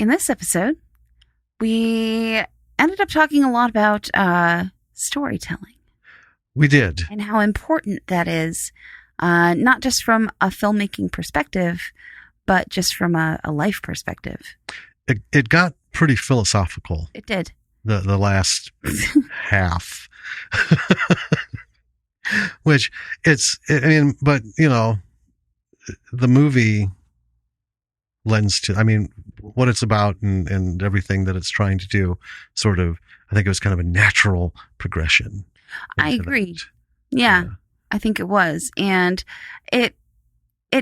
in this episode, we ended up talking a lot about storytelling. We did. And how important that is, not just from a filmmaking perspective, but just from a life perspective. It got pretty philosophical. It did. The last half. Which but the movie lends to, what it's about and everything that it's trying to do, sort of, I think it was kind of a natural progression. I agree. Yeah, I think it was. And it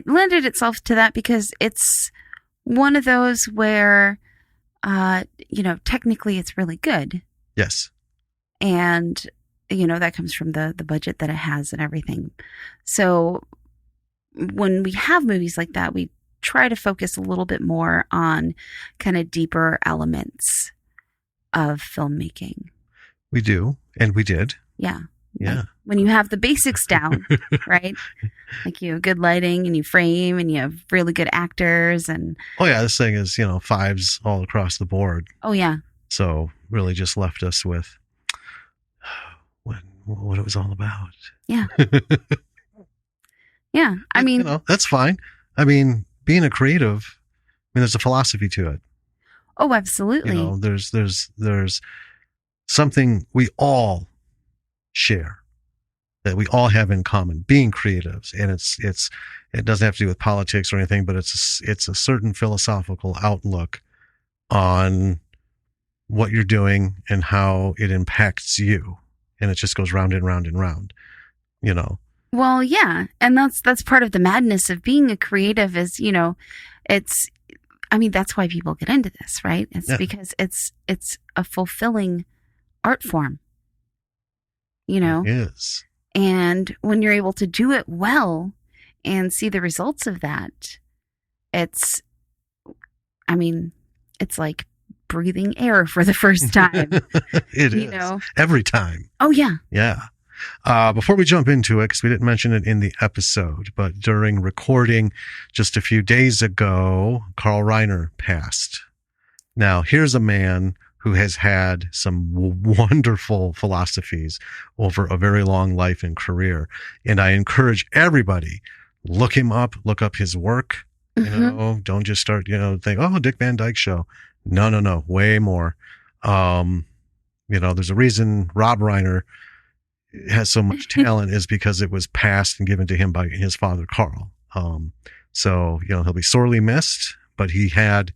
lended itself to that because it's one of those where, technically it's really good. Yes. And, that comes from the budget that it has and everything. So when we have movies like that, we try to focus a little bit more on kind of deeper elements of filmmaking. We do. And we did. Yeah. Yeah. Like when you have the basics down, right? Like you have good lighting and you frame and you have really good actors and. Oh yeah. This thing is, fives all across the board. Oh yeah. So really just left us with what it was all about. Yeah. Yeah. That's fine. Being a creative, there's a philosophy to it. Oh, absolutely. There's something we all share that we all have in common, being creatives. And it doesn't have to do with politics or anything, but it's a certain philosophical outlook on what you're doing and how it impacts you. And it just goes round and round and round, Well, yeah. And that's part of the madness of being a creative is, that's why people get into this, right? It's because it's a fulfilling art form, It is. And when you're able to do it well and see the results of that, it's like breathing air for the first time. It is. Every time. Oh, yeah. Yeah. Before we jump into it, because we didn't mention it in the episode, but during recording just a few days ago, Carl Reiner passed. Now, here's a man who has had some wonderful philosophies over a very long life and career. And I encourage everybody, look him up, look up his work. Mm-hmm. Don't just start, think, oh, Dick Van Dyke Show. No, way more. There's a reason Rob Reiner has so much talent is because it was passed and given to him by his father, Carl. So he'll be sorely missed, but he had,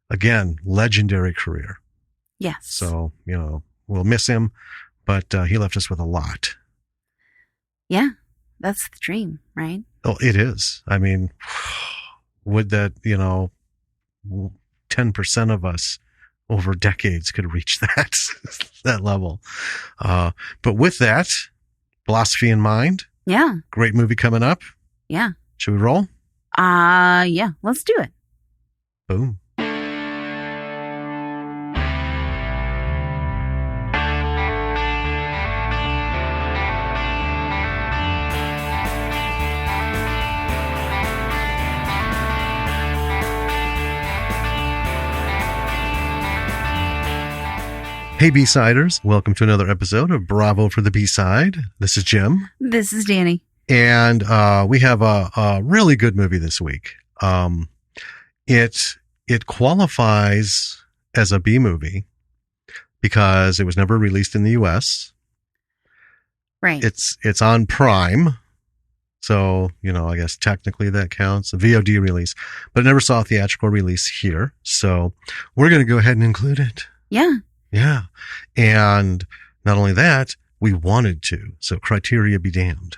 again, legendary career. Yes. So, we'll miss him, but he left us with a lot. Yeah. That's the dream, right? Oh, it is. Would that, 10% of us over decades could reach that level. But with that philosophy in mind. Yeah. Great movie coming up. Yeah. Should we roll? Yeah. Let's do it. Boom. Hey B-Siders, welcome to another episode of Bravo for the B-Side. This is Jim. This is Danny. And we have a really good movie this week. It qualifies as a B movie because it was never released in the US. Right. It's on Prime. So, I guess technically that counts, a VOD release, but it never saw a theatrical release here. So we're going to go ahead and include it. Yeah. Yeah. And not only that, we wanted to. So criteria be damned.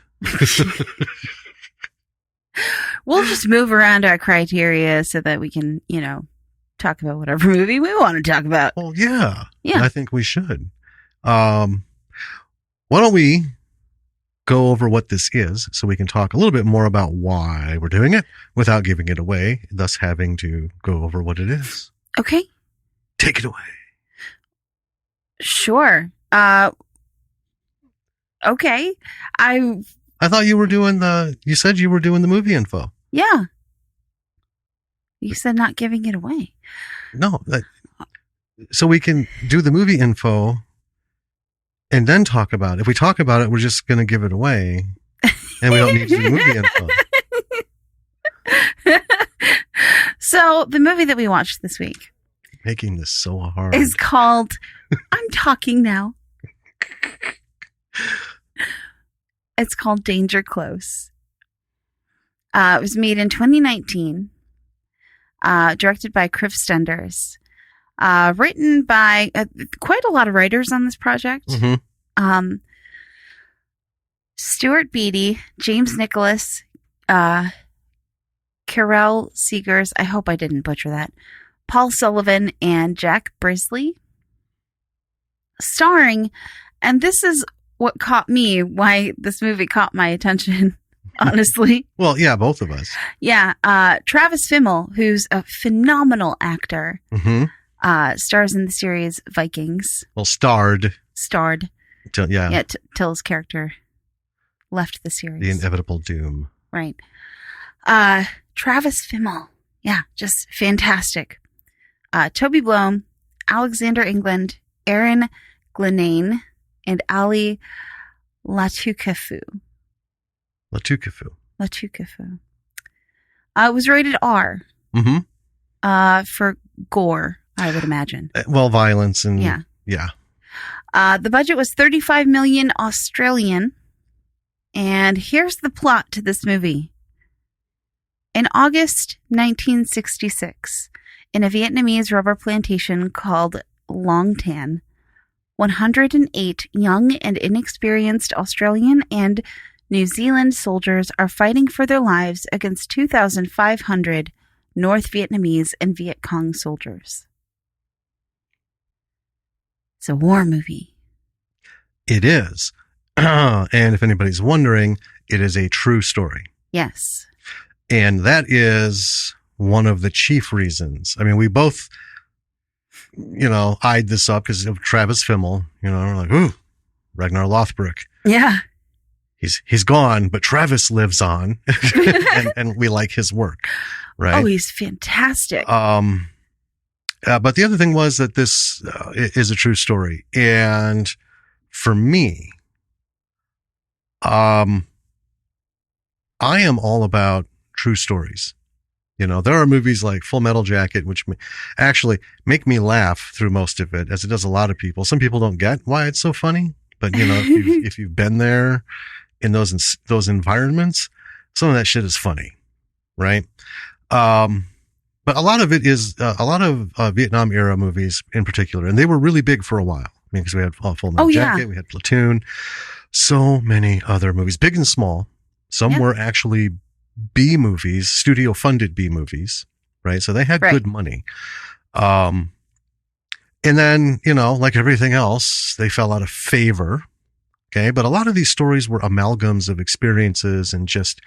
We'll just move around our criteria so that we can, talk about whatever movie we want to talk about. Well, yeah. Yeah. I think we should. Why don't we go over what this is so we can talk a little bit more about why we're doing it without giving it away, thus having to go over what it is. Okay. Take it away. Sure. Okay. I thought you said you were doing the movie info. Yeah. You said not giving it away. No, so we can do the movie info and then talk about it. If we talk about it, we're just going to give it away, and we don't need to do the movie info. So the movie that we watched this week, making this so hard, is called I'm Talking Now. It's called Danger Close. It was made in 2019, directed by Criff Stenders, written by quite a lot of writers on this project. Mm-hmm. Stuart Beattie, James Nicholas, Karel Seegers, I hope I didn't butcher that, Paul Sullivan, and Jack Brisley. Starring, and this is what caught me, why this movie caught my attention, honestly. Well, yeah, both of us. Yeah, Travis Fimmel, who's a phenomenal actor, stars in the series Vikings. Well, starred. Yeah, till his character left the series. The inevitable doom. Right. Travis Fimmel. Yeah, just fantastic. Toby Blome, Alexander England, Aaron Glenane, and Ali Latukefu. It was rated R. For gore, I would imagine. Well, violence and yeah. The budget was 35 million Australian. And here's the plot to this movie. In August 1966, in a Vietnamese rubber plantation called Long Tan, 108 young and inexperienced Australian and New Zealand soldiers are fighting for their lives against 2,500 North Vietnamese and Viet Cong soldiers. It's a war movie. It is. And if anybody's wondering, it is a true story. Yes. And that is one of the chief reasons. I mean, we both, eyed this up because of Travis Fimmel. We're like, ooh, Ragnar Lothbrok. Yeah. He's gone, but Travis lives on, and we like his work, right? Oh, he's fantastic. But the other thing was that this is a true story, and for me, I am all about true stories. There are movies like Full Metal Jacket, which actually make me laugh through most of it, as it does a lot of people. Some people don't get why it's so funny, but if you've been there in those environments, some of that shit is funny, right? But a lot of it is a lot of Vietnam era movies in particular, and they were really big for a while. Because we had Full Metal Jacket, we had Platoon, so many other movies, big and small. Some were actually B movies, studio funded B movies, right? So they had good money. And then, like everything else, they fell out of favor. Okay. But a lot of these stories were amalgams of experiences and just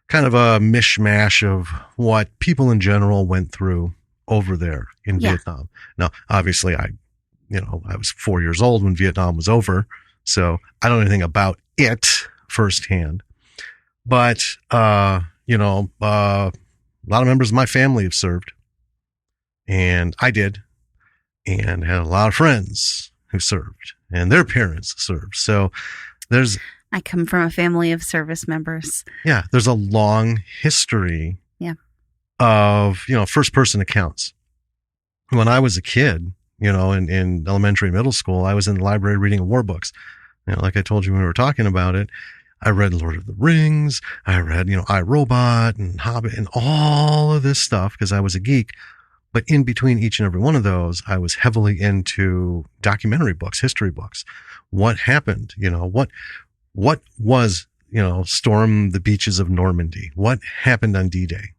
kind of a mishmash of what people in general went through over there in Vietnam. Now, obviously I was 4 years old when Vietnam was over, so I don't know anything about it firsthand. But, a lot of members of my family have served, and I did, and had a lot of friends who served, and their parents served. So I come from a family of service members. Yeah, there's a long history of, first person accounts. When I was a kid, in elementary, middle school, I was in the library reading war books. Like I told you when we were talking about it, I read Lord of the Rings. I read, iRobot and Hobbit and all of this stuff because I was a geek. But in between each and every one of those, I was heavily into documentary books, history books. What happened? What was, storm the beaches of Normandy? What happened on D-Day?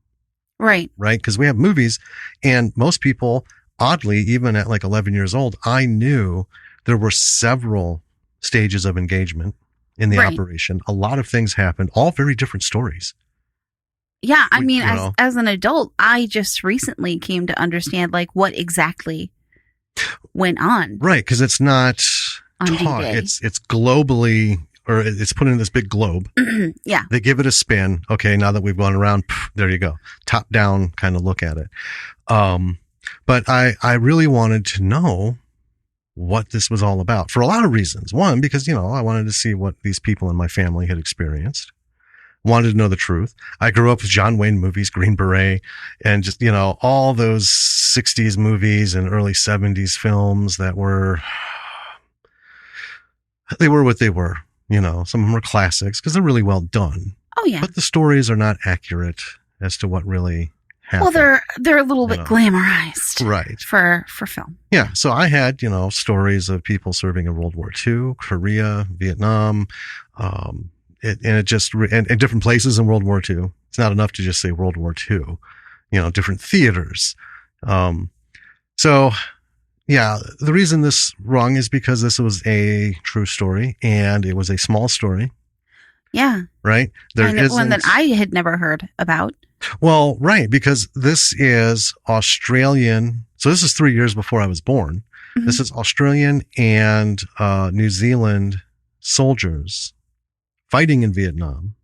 Right. Right? Because we have movies, and most people, oddly, even at like 11 years old, I knew there were several stages of engagement in the operation. A lot of things happened, all very different stories. Yeah, I mean, as an adult, I just recently came to understand like what exactly went on. Right, because it's not on talk. D-Day. It's globally, or it's put in this big globe. Yeah. They give it a spin. Okay, now that we've gone around, there you go. Top down kind of look at it. But I really wanted to know what this was all about for a lot of reasons. One, because, I wanted to see what these people in my family had experienced. Wanted to know the truth. I grew up with John Wayne movies, Green Beret, and just, all those 60s movies and early 70s films that they were what they were. Some of them were classics because they're really well done. Oh, yeah. But the stories are not accurate as to what really happened. Well, they're a little bit glamorized. Right. For film. Yeah. So I had, stories of people serving in World War II, Korea, Vietnam, and different places in World War II. It's not enough to just say World War II, different theaters. So yeah, the reason this is wrong is because this was a true story and it was a small story. Yeah. Right. One that I had never heard about. Well, right. Because this is Australian. So this is 3 years before I was born. Mm-hmm. This is Australian and New Zealand soldiers fighting in Vietnam.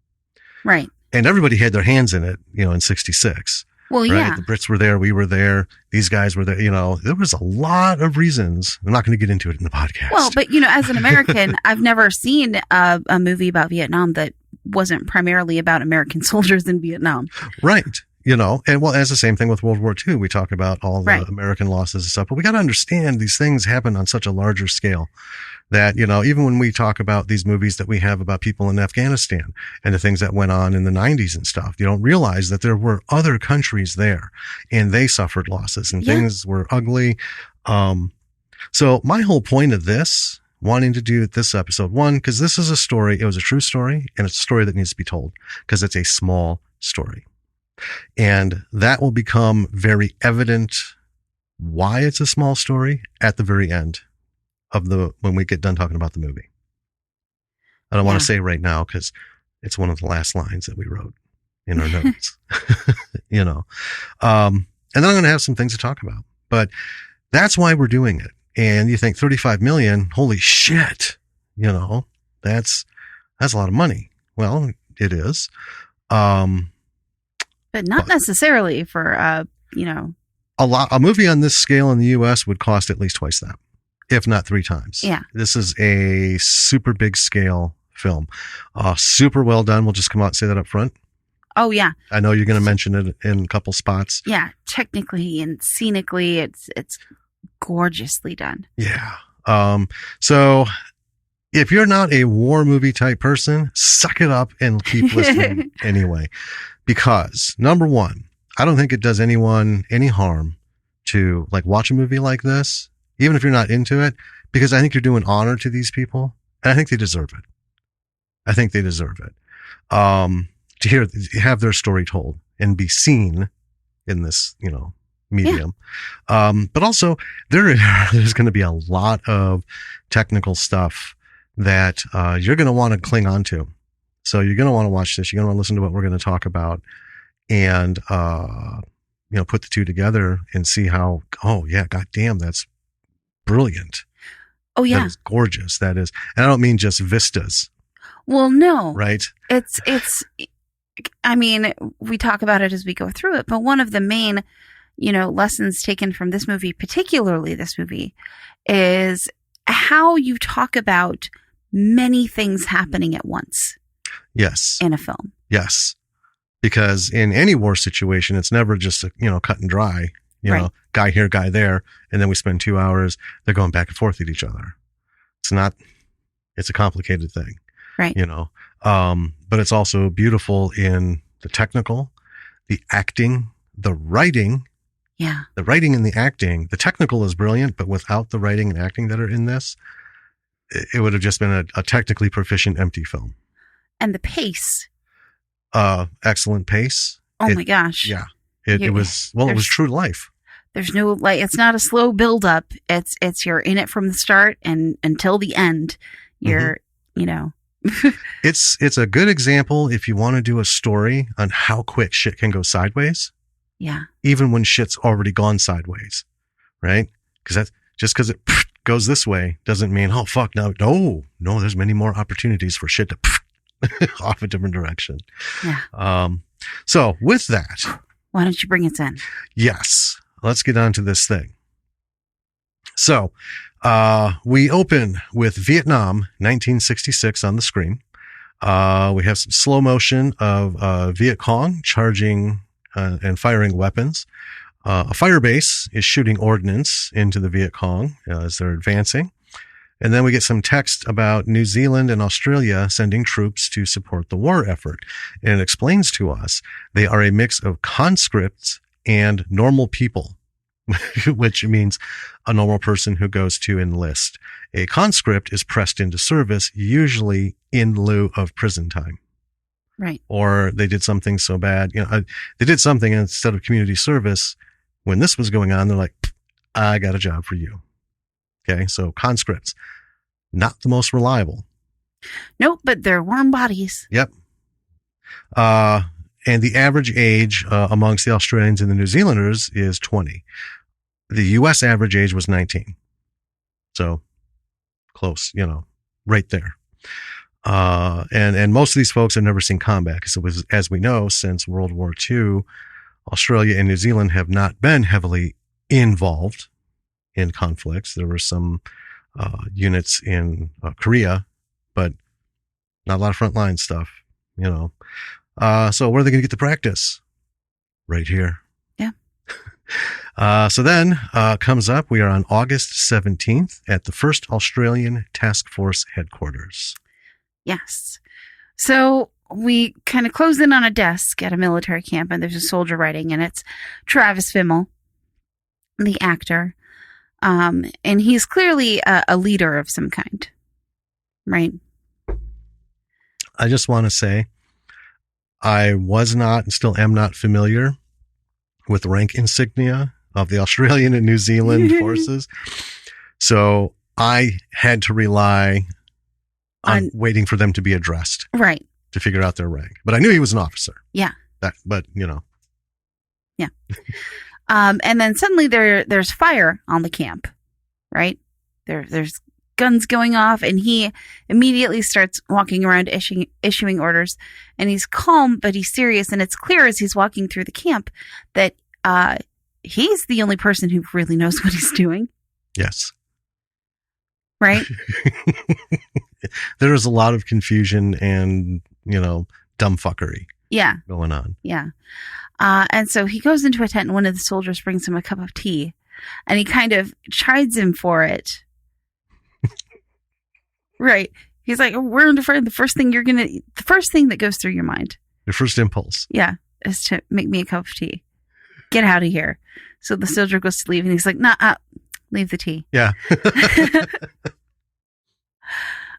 Right. And everybody had their hands in it, in 66. Well, right? yeah. The Brits were there. We were there. These guys were there. There was a lot of reasons. I'm not going to get into it in the podcast. Well, but, as an American, I've never seen a movie about Vietnam that wasn't primarily about American soldiers in Vietnam. Right. And well, as the same thing with World War II, we talk about all the American losses and stuff, but we got to understand these things happen on such a larger scale that, even when we talk about these movies that we have about people in Afghanistan and the things that went on in the 90s and stuff, you don't realize that there were other countries there and they suffered losses and things were ugly. So my whole point of this, wanting to do this episode, one, because this is a story, it was a true story, and it's a story that needs to be told because it's a small story. And that will become very evident why it's a small story at the very end of when we get done talking about the movie. I don't want to say right now because it's one of the last lines that we wrote in our notes, and then I'm going to have some things to talk about, but that's why we're doing it. And you think 35 million, holy shit, that's a lot of money. Well, it is. But not necessarily for, a movie on this scale in the U.S. would cost at least twice that, if not 3 times. Yeah. This is a super big scale film. Super well done. We'll just come out and say that up front. Oh, yeah. I know you're going to mention it in a couple spots. Yeah. Technically and scenically, it's gorgeously done. Yeah. So if you're not a war movie type person, suck it up and keep listening anyway. Because number one, I don't think it does anyone any harm to watch a movie like this, even if you're not into it, because I think you're doing honor to these people and I think they deserve it. To have their story told and be seen in this, medium. Yeah. But also there's going to be a lot of technical stuff that, you're going to want to cling on to. So you're going to want to watch this. You're going to want to listen to what we're going to talk about and, put the two together and see how, oh yeah, goddamn, that's brilliant. Oh yeah. That is gorgeous. That is, and I don't mean just vistas. Well, no. Right. I mean, we talk about it as we go through it, but one of the main, lessons taken from this movie, particularly this movie, is how you talk about many things happening at once. Yes. In a film. Yes. Because in any war situation, it's never just, cut and dry, guy here, guy there. And then we spend 2 hours, they're going back and forth at each other. It's a complicated thing. Right. But it's also beautiful in the technical, the acting, the writing. Yeah. The writing and the acting. The technical is brilliant, but without the writing and acting that are in this, it would have just been a technically proficient empty film. And the pace. Excellent pace. Oh my gosh. Yeah. It was true to life. There's no, it's not a slow build up. It's you're in it from the start and until the end. You're, It's a good example if you want to do a story on how quick shit can go sideways. Yeah. Even when shit's already gone sideways. Right? Because because it goes this way doesn't mean, oh fuck, no, there's many more opportunities for shit to off a different direction. Yeah. So with that, why don't you bring us in? Yes. let's get on to this thing. So, we open with Viet Nam, 1966 on the screen. We have some slow motion of Viet Cong charging and firing weapons. A fire base is shooting ordnance into the Viet Cong as they're advancing. And then we get some text about New Zealand and Australia sending troops to support the war effort. And it explains to us they are a mix of conscripts and normal people, which means a normal person who goes to enlist. A conscript is pressed into service, usually in lieu of prison time. Right. Or they did something so bad, they did something instead of community service. When this was going on, they're like, I got a job for you. Okay. So conscripts, not the most reliable. Nope, but they're warm bodies. Yep. And the average age amongst the Australians and the New Zealanders is 20. The U.S. average age was 19. So close, right there. And most of these folks have never seen combat because it was, as we know, since World War II, Australia and New Zealand have not been heavily involved in conflicts. There were some units in Korea, but not a lot of frontline stuff, So where are they going to get the practice? Right here. Yeah. So then comes up, we are on August 17th at the 1st Australian Task Force headquarters. Yes. So we kind of close in on a desk at a military camp, and there's a soldier writing, and it's Travis Fimmel, the actor. And he's clearly a leader of some kind, right? I just want to say I was not and still am not familiar with rank insignia of the Australian and New Zealand forces. So I had to rely on waiting for them to be addressed. Right. To figure out their rank. But I knew he was an officer. Yeah. But. Yeah. And then suddenly there's fire on the camp, right? There's guns going off, and he immediately starts walking around issuing orders, and he's calm, but he's serious. And it's clear as he's walking through the camp that he's the only person who really knows what he's doing. Yes. Right? There is a lot of confusion and, dumb fuckery. Yeah. Going on. Yeah. And so he goes into a tent, and one of the soldiers brings him a cup of tea, and he kind of chides him for it. Right. He's like, we're under fire. The first thing that goes through your mind. Your first impulse. Yeah. Is to make me a cup of tea. Get out of here. So the soldier goes to leave, and he's like, nah, leave the tea. Yeah.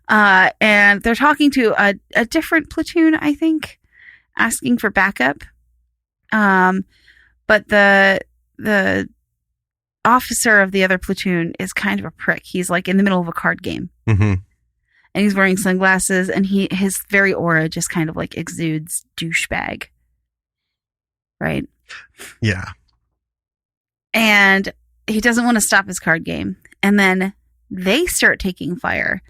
And they're talking to a different platoon, I think, asking for backup. But the officer of the other platoon is kind of a prick. He's like in the middle of a card game. Mm-hmm. And he's wearing sunglasses, and his very aura just kind of like exudes douchebag. Right? Yeah. And he doesn't want to stop his card game. And then they start taking fire.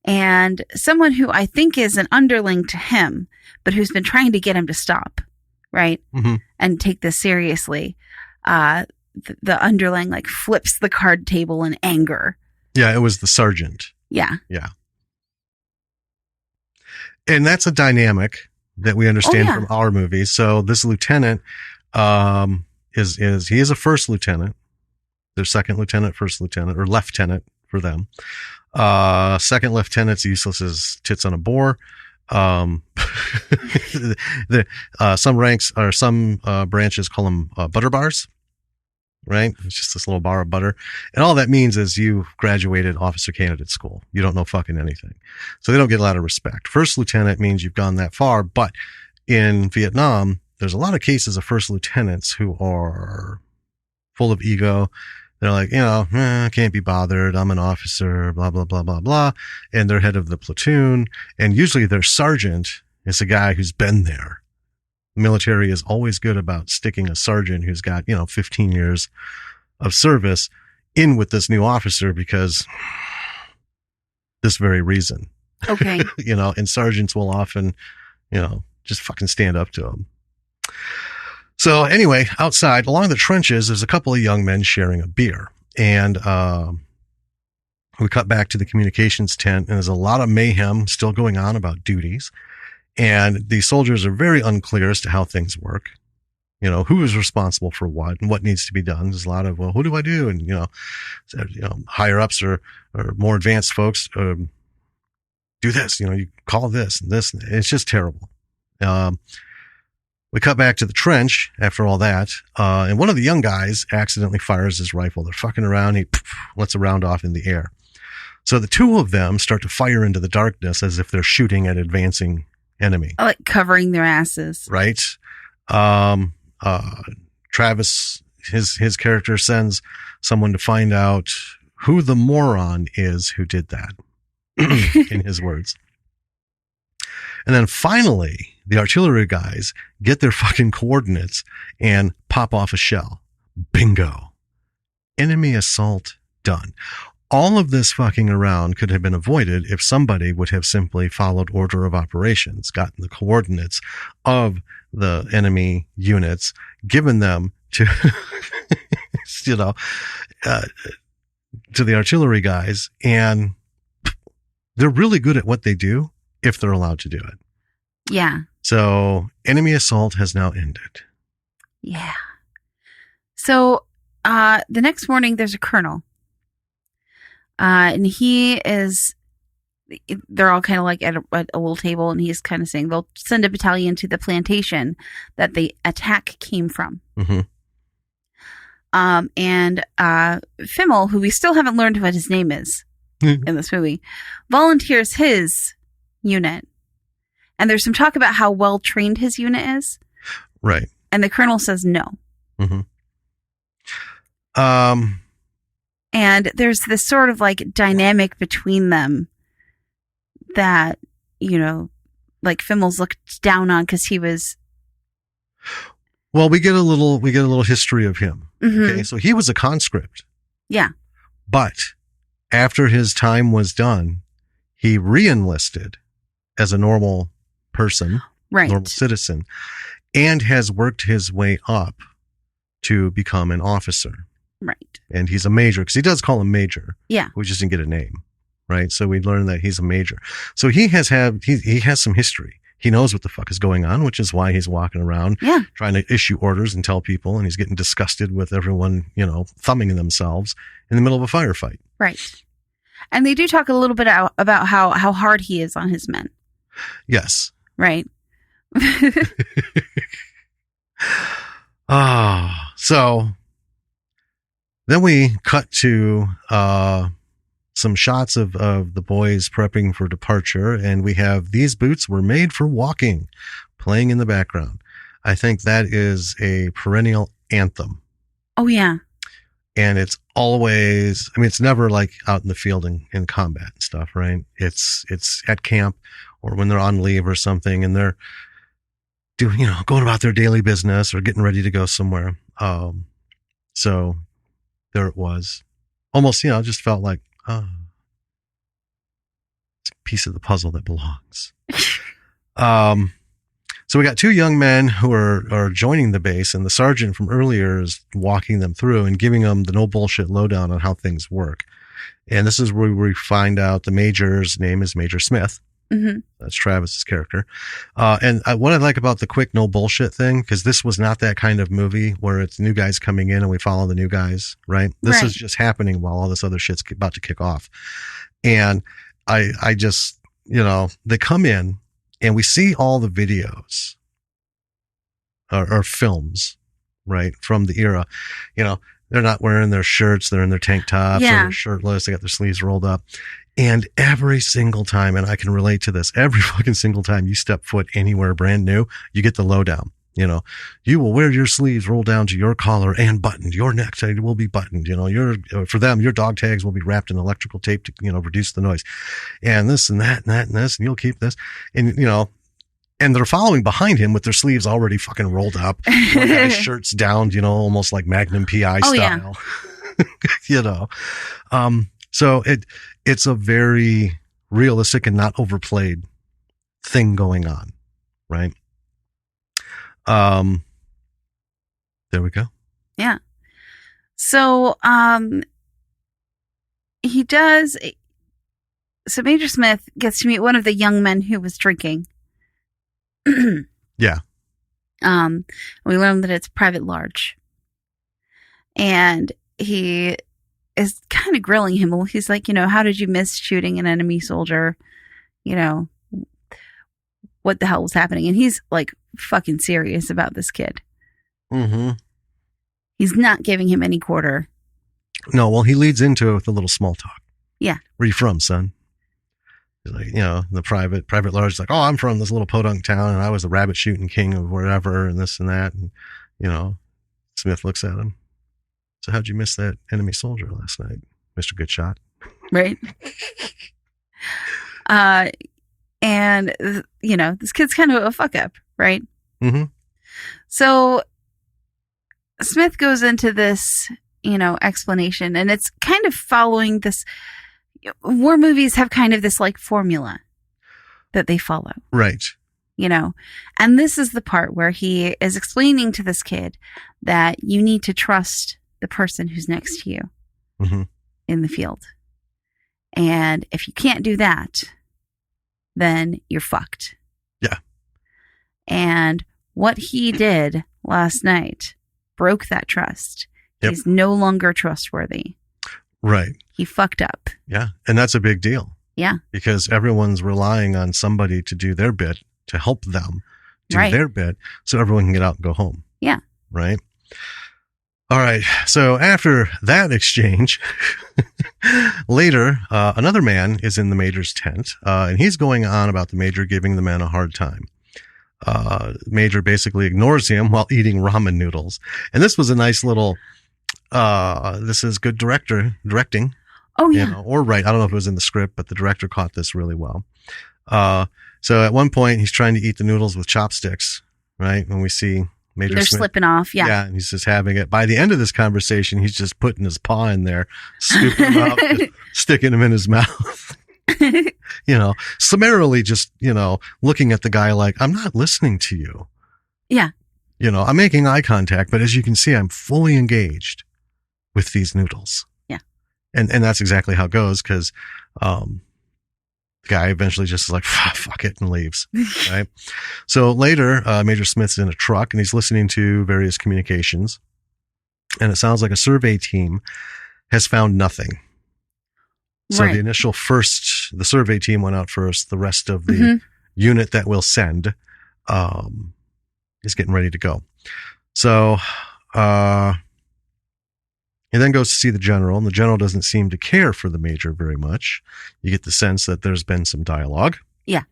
And someone who I think is an underling to him, but who's been trying to get him to stop, right? Mm-hmm. And take this seriously, the underling like flips the card table in anger. Yeah, it was the sergeant. Yeah. Yeah. And that's a dynamic that we understand from our movies. So this lieutenant is a first lieutenant. There's second lieutenant, first lieutenant, or lieutenant for them. Second lieutenant's useless as tits on a boar. Some ranks or some branches call them butter bars, right? It's just this little bar of butter. And all that means is you graduated officer candidate school. You don't know fucking anything. So they don't get a lot of respect. First lieutenant means you've gone that far. But in Vietnam, there's a lot of cases of first lieutenants who are full of ego. They're like, I can't be bothered. I'm an officer, blah, blah, blah, blah, blah. And they're head of the platoon. And usually their sergeant is a guy who's been there. The military is always good about sticking a sergeant who's got, 15 years of service in with this new officer because this very reason. Okay. And sergeants will often, just fucking stand up to him. So anyway, outside along the trenches, there's a couple of young men sharing a beer, and we cut back to the communications tent, and there's a lot of mayhem still going on about duties. And the soldiers are very unclear as to how things work. Who is responsible for what and what needs to be done. There's a lot of, well, who do I do? And, higher ups or more advanced folks, do this, you call this and this. It's just terrible. We cut back to the trench after all that. And one of the young guys accidentally fires his rifle. They're fucking around. He lets a round off in the air. So the two of them start to fire into the darkness as if they're shooting at advancing enemy. Like covering their asses. Right. Travis, his character sends someone to find out who the moron is who did that, in his words. And then finally, the artillery guys get their fucking coordinates and pop off a shell. Bingo. Enemy assault done. All of this fucking around could have been avoided if somebody would have simply followed order of operations, gotten the coordinates of the enemy units, given them to, to the artillery guys. And they're really good at what they do if they're allowed to do it. Yeah. So enemy assault has now ended. Yeah. So the next morning, there's a colonel. And they're all kind of like at a little table, and he's kind of saying they'll send a battalion to the plantation that the attack came from. Mm-hmm. And Fimmel, who we still haven't learned what his name is in this movie, volunteers his unit. And there's some talk about how well trained his unit is. Right. And the colonel says no. Mm-hmm. And there's this sort of like dynamic between them that, like Fimmel's looked down on because he was. Well, we get a little history of him. Mm-hmm. Okay. So he was a conscript. Yeah. But after his time was done, he re-enlisted as a normal person, right, normal citizen, and has worked his way up to become an officer. Right. And he's a major, because he does call him major. Yeah. We just didn't get a name. Right. So we learned that he's a major. So he has some history. He knows what the fuck is going on, which is why he's walking around trying to issue orders and tell people, and he's getting disgusted with everyone, thumbing themselves in the middle of a firefight. Right. And they do talk a little bit about how hard he is on his men. Yes. Right. So then we cut to some shots of the boys prepping for departure, and we have "These Boots Were Made for Walking" playing in the background. I think that is a perennial anthem. Oh, yeah. And it's always, it's never like out in the field in combat and stuff, right? It's at camp or when they're on leave or something, and they're doing, going about their daily business or getting ready to go somewhere. So there it was. Almost, just felt like, it's a piece of the puzzle that belongs. So we got two young men who are joining the base, and the sergeant from earlier is walking them through and giving them the no bullshit lowdown on how things work. And this is where we find out the major's name is Major Smith. Mm-hmm. That's Travis's character. And what I like about the quick no bullshit thing, because this was not that kind of movie where it's new guys coming in and we follow the new guys, right? This is just happening while all this other shit's about to kick off. And I just, they come in and we see all the videos or films, right, from the era. They're not wearing their shirts. They're in their tank tops or they're shirtless. They got their sleeves rolled up. And every single time, and I can relate to this, every fucking single time you step foot anywhere brand new, you get the lowdown. You will wear your sleeves rolled down to your collar and buttoned. Your necktie will be buttoned. For them, your dog tags will be wrapped in electrical tape to, reduce the noise. And this and that and that and this, and you'll keep this. And, and they're following behind him with their sleeves already fucking rolled up. One guy's shirt's down, almost like Magnum PI style. Yeah. So it's a very realistic and not overplayed thing going on, right? There we go. Yeah. So, he does. So Major Smith gets to meet one of the young men who was drinking. Yeah. We learn that it's Private Large. And he is kind of grilling him. He's like, how did you miss shooting an enemy soldier? What the hell was happening? And he's like fucking serious about this kid. Mm-hmm. He's not giving him any quarter. No, well, he leads into it with a little small talk. Yeah. Where you from, son? He's like, the Private Large is like, oh, I'm from this little podunk town, and I was the rabbit shooting king of wherever, and this and that. And, Smith looks at him. So how'd you miss that enemy soldier last night, Mr. Good Shot? Right. And, this kid's kind of a fuck up, right? Mm-hmm. So Smith goes into this, explanation, and it's kind of following this. War movies have kind of this like formula that they follow. Right. And this is the part where he is explaining to this kid that you need to trust the person who's next to you mm-hmm. in the field. And if you can't do that, then you're fucked. Yeah. And what he did last night broke that trust. Yep. He's no longer trustworthy. Right. He fucked up. Yeah. And that's a big deal. Yeah. Because everyone's relying on somebody to do their bit, to help them do right. their bit, so everyone can get out and go home. Yeah. Right. All right. So after that exchange, later, another man is in the major's tent, and he's going on about the major giving the men a hard time. Major basically ignores him while eating ramen noodles. And this was a nice little, this is good directing. Oh, yeah. Or right. I don't know if it was in the script, but the director caught this really well. So at one point he's trying to eat the noodles with chopsticks, right? When we see Major They're Smith. slipping off. Yeah. Yeah. And he's just having it. By the end of this conversation, he's just putting his paw in there, scooping them out, just sticking them in his mouth. Summarily just, looking at the guy like, I'm not listening to you. Yeah. I'm making eye contact, but as you can see, I'm fully engaged with these noodles. Yeah. And that's exactly how it goes, because the guy eventually just is like, fuck it, and leaves. Right. So later, Major Smith's in a truck and he's listening to various communications. And it sounds like a survey team has found nothing. So right. the survey team went out first. The rest of the mm-hmm. unit that will send is getting ready to go. So he then goes to see the general, and the general doesn't seem to care for the major very much. You get the sense that there's been some dialogue. Yeah.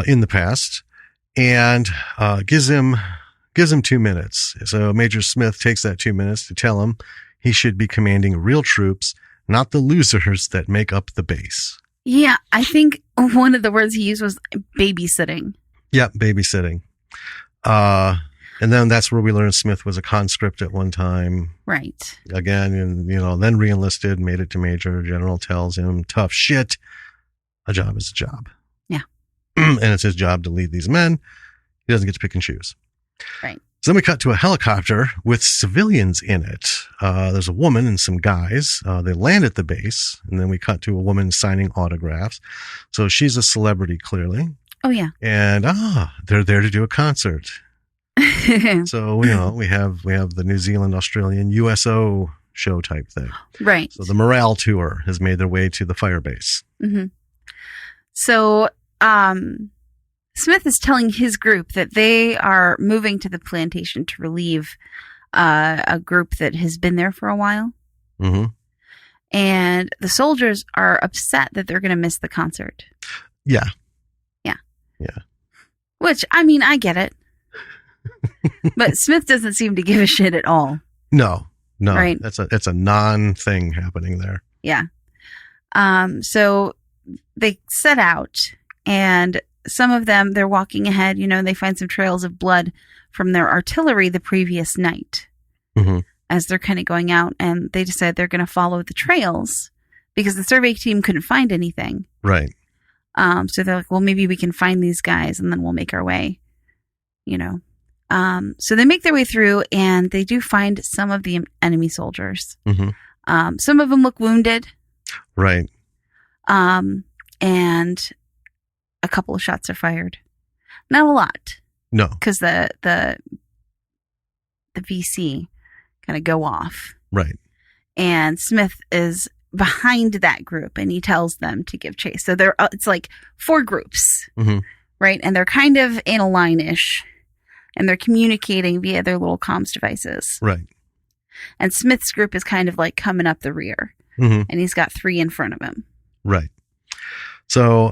In the past, and gives him 2 minutes. So Major Smith takes that 2 minutes to tell him he should be commanding real troops, not the losers that make up the base. Yeah, I think one of the words he used was babysitting. Yeah, babysitting. And then that's where we learned Smith was a conscript at one time. Right. Again, and then re-enlisted, made it to major. General tells him, tough shit. A job is a job. Yeah. And it's his job to lead these men. He doesn't get to pick and choose. Right. So then we cut to a helicopter with civilians in it. There's a woman and some guys. They land at the base, and then we cut to a woman signing autographs. So she's a celebrity, clearly. Oh, yeah. And they're there to do a concert. So, we have the New Zealand, Australian USO show type thing. Right. So the morale tour has made their way to the fire base. Mm-hmm. So, Smith is telling his group that they are moving to the plantation to relieve a group that has been there for a while. Mm-hmm. And the soldiers are upset that they're going to miss the concert. Yeah. Yeah. Yeah. Which, I mean, I get it. But Smith doesn't seem to give a shit at all. No. Right. It's a non-thing happening there. Yeah. So they set out, and some of them, they're walking ahead, they find some trails of blood from their artillery the previous night. Mm-hmm. As they're kind of going out, and they decide they're going to follow the trails because the survey team couldn't find anything. Right. So they're like, well, maybe we can find these guys and then we'll make our way, So they make their way through, and they do find some of the enemy soldiers. Mm-hmm. Some of them look wounded. Right. And a couple of shots are fired. Not a lot. No. Because the VC kind of go off. Right. And Smith is behind that group, and he tells them to give chase. So it's like 4 groups, mm-hmm. right? And they're kind of in a line-ish, and they're communicating via their little comms devices. Right. And Smith's group is kind of like coming up the rear, mm-hmm. and he's got 3 in front of him. Right. So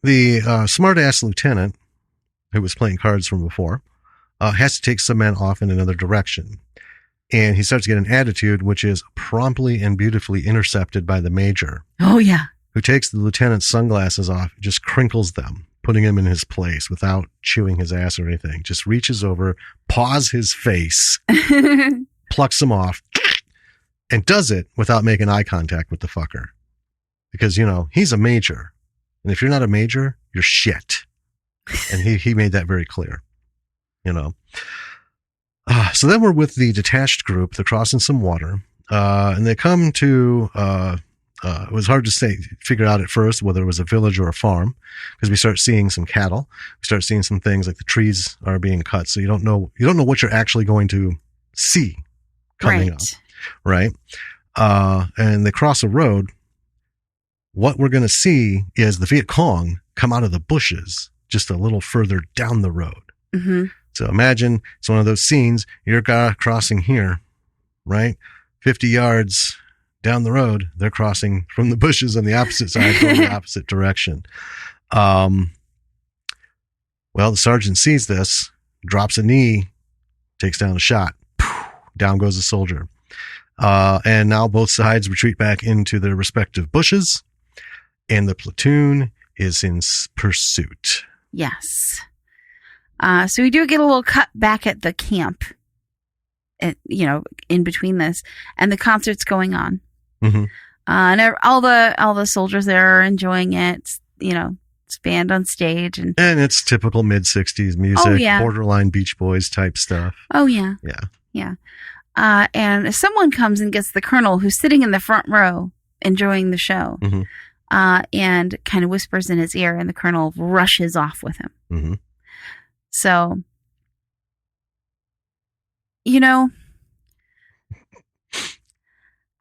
the smart-ass lieutenant, who was playing cards from before, has to take some men off in another direction. And he starts to get an attitude, which is promptly and beautifully intercepted by the major. Oh, yeah. Who takes the lieutenant's sunglasses off, just crinkles them, putting him in his place without chewing his ass or anything. Just reaches over, paws his face, plucks him off, and does it without making eye contact with the fucker. Because, he's a major. And if you're not a major, you're shit. And he made that very clear, So then we're with the detached group. They're crossing some water. And they come to, it was hard to figure out at first whether it was a village or a farm, because we start seeing some cattle. We start seeing some things like the trees are being cut. So you don't know what you're actually going to see coming up. Right. And they cross a road. What we're going to see is the Viet Cong come out of the bushes just a little further down the road. Mm-hmm. So imagine it's one of those scenes. You're crossing here, right? 50 yards down the road, they're crossing from the bushes on the opposite side, going the opposite direction. Well, the sergeant sees this, drops a knee, takes down a shot. Down goes the soldier. And now both sides retreat back into their respective bushes, and the platoon is in pursuit. Yes. So we do get a little cut back at the camp, in between this, and the concert's going on. Mm-hmm. And all the soldiers there are enjoying it. It's band on stage, and it's typical mid-60s music, oh, yeah. Borderline Beach Boys type stuff. Oh yeah, yeah. And someone comes and gets the colonel, who's sitting in the front row enjoying the show, mm-hmm. And kind of whispers in his ear, and the colonel rushes off with him. Mm-hmm. So,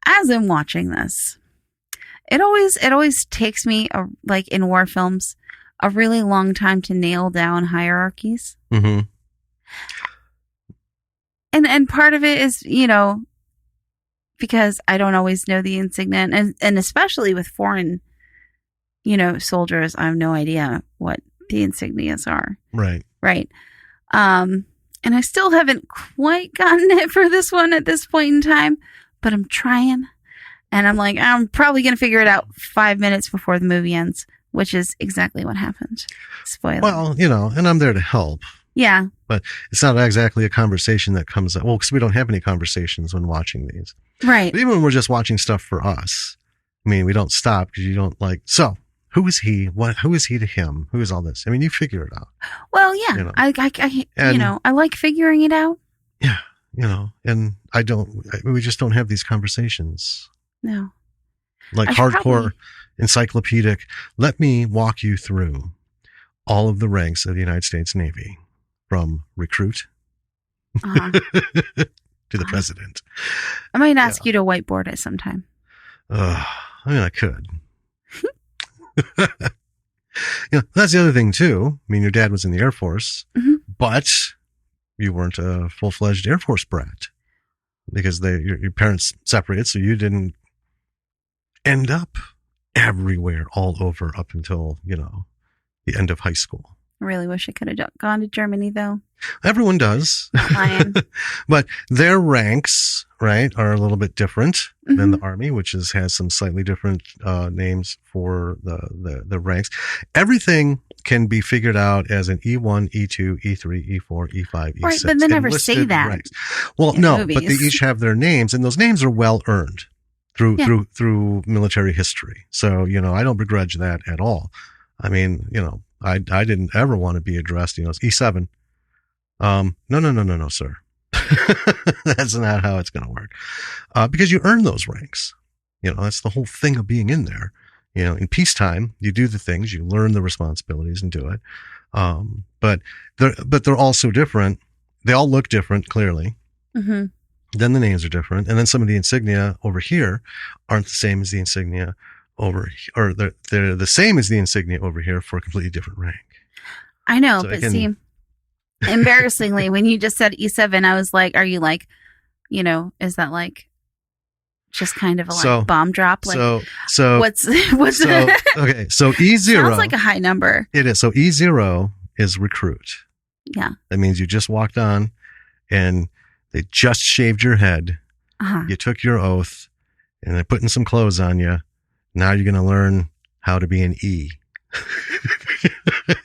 as I'm watching this, it always takes me, like in war films, a really long time to nail down hierarchies. Mm-hmm. And part of it is, because I don't always know the insignia, and especially with foreign, soldiers, I have no idea what the insignias are. Right. Right. And I still haven't quite gotten it for this one at this point in time, but I'm trying. And I'm like, I'm probably going to figure it out 5 minutes before the movie ends, which is exactly what happened. Spoiler. Well, and I'm there to help. Yeah. But it's not exactly a conversation that comes up. Well, because we don't have any conversations when watching these. Right. But even when we're just watching stuff for us, we don't stop because you don't so who is he? Who is he to him? Who is all this? You figure it out. Well, yeah. I like figuring it out. Yeah. And we just don't have these conversations. No. Like hardcore encyclopedic. Let me walk you through all of the ranks of the United States Navy, from recruit to the president. I might ask you to whiteboard it sometime. I could. That's the other thing too. Your dad was in the Air Force, mm-hmm. but you weren't a full-fledged Air Force brat because your parents separated, so you didn't end up everywhere all over up until, the end of high school. I really wish I could have gone to Germany, though. Everyone does. But their ranks, right, are a little bit different mm-hmm. than the Army, which has some slightly different names for the ranks. Everything can be figured out as an E1, E2, E3, E4, E5, E6. Right, but they never say that. Ranks. Well, no, movies. But they each have their names, and those names are well earned through military history. So, I don't begrudge that at all. I didn't ever want to be addressed, it's E7. No, sir. That's not how it's going to work. Because you earn those ranks. That's the whole thing of being in there. In peacetime, you do the things, you learn the responsibilities and do it. But they're also different. They all look different, clearly. Mm-hmm. Then the names are different. And then some of the insignia over here aren't the same as the insignia over here, or they're the same as the insignia over here for a completely different rank. I know, but see, embarrassingly, when you just said E7, I was like, are you like, is that like just kind of a bomb drop? Like, so what's okay. So E0 sounds like a high number. It is. So E0 is recruit. Yeah. That means you just walked on and they just shaved your head. Uh-huh. You took your oath and they're putting some clothes on you. Now you're going to learn how to be an E.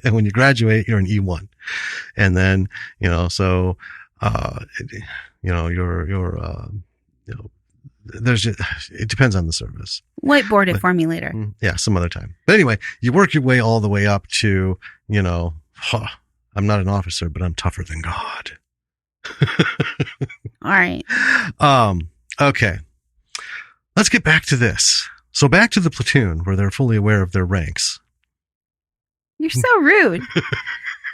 And when you graduate, you're an E1. And then, so, there's just, it depends on the service. Whiteboard it for me later. Yeah, some other time. But anyway, you work your way all the way up to, I'm not an officer, but I'm tougher than God. All right. Okay. Let's get back to this. So back to the platoon where they're fully aware of their ranks. You're so rude.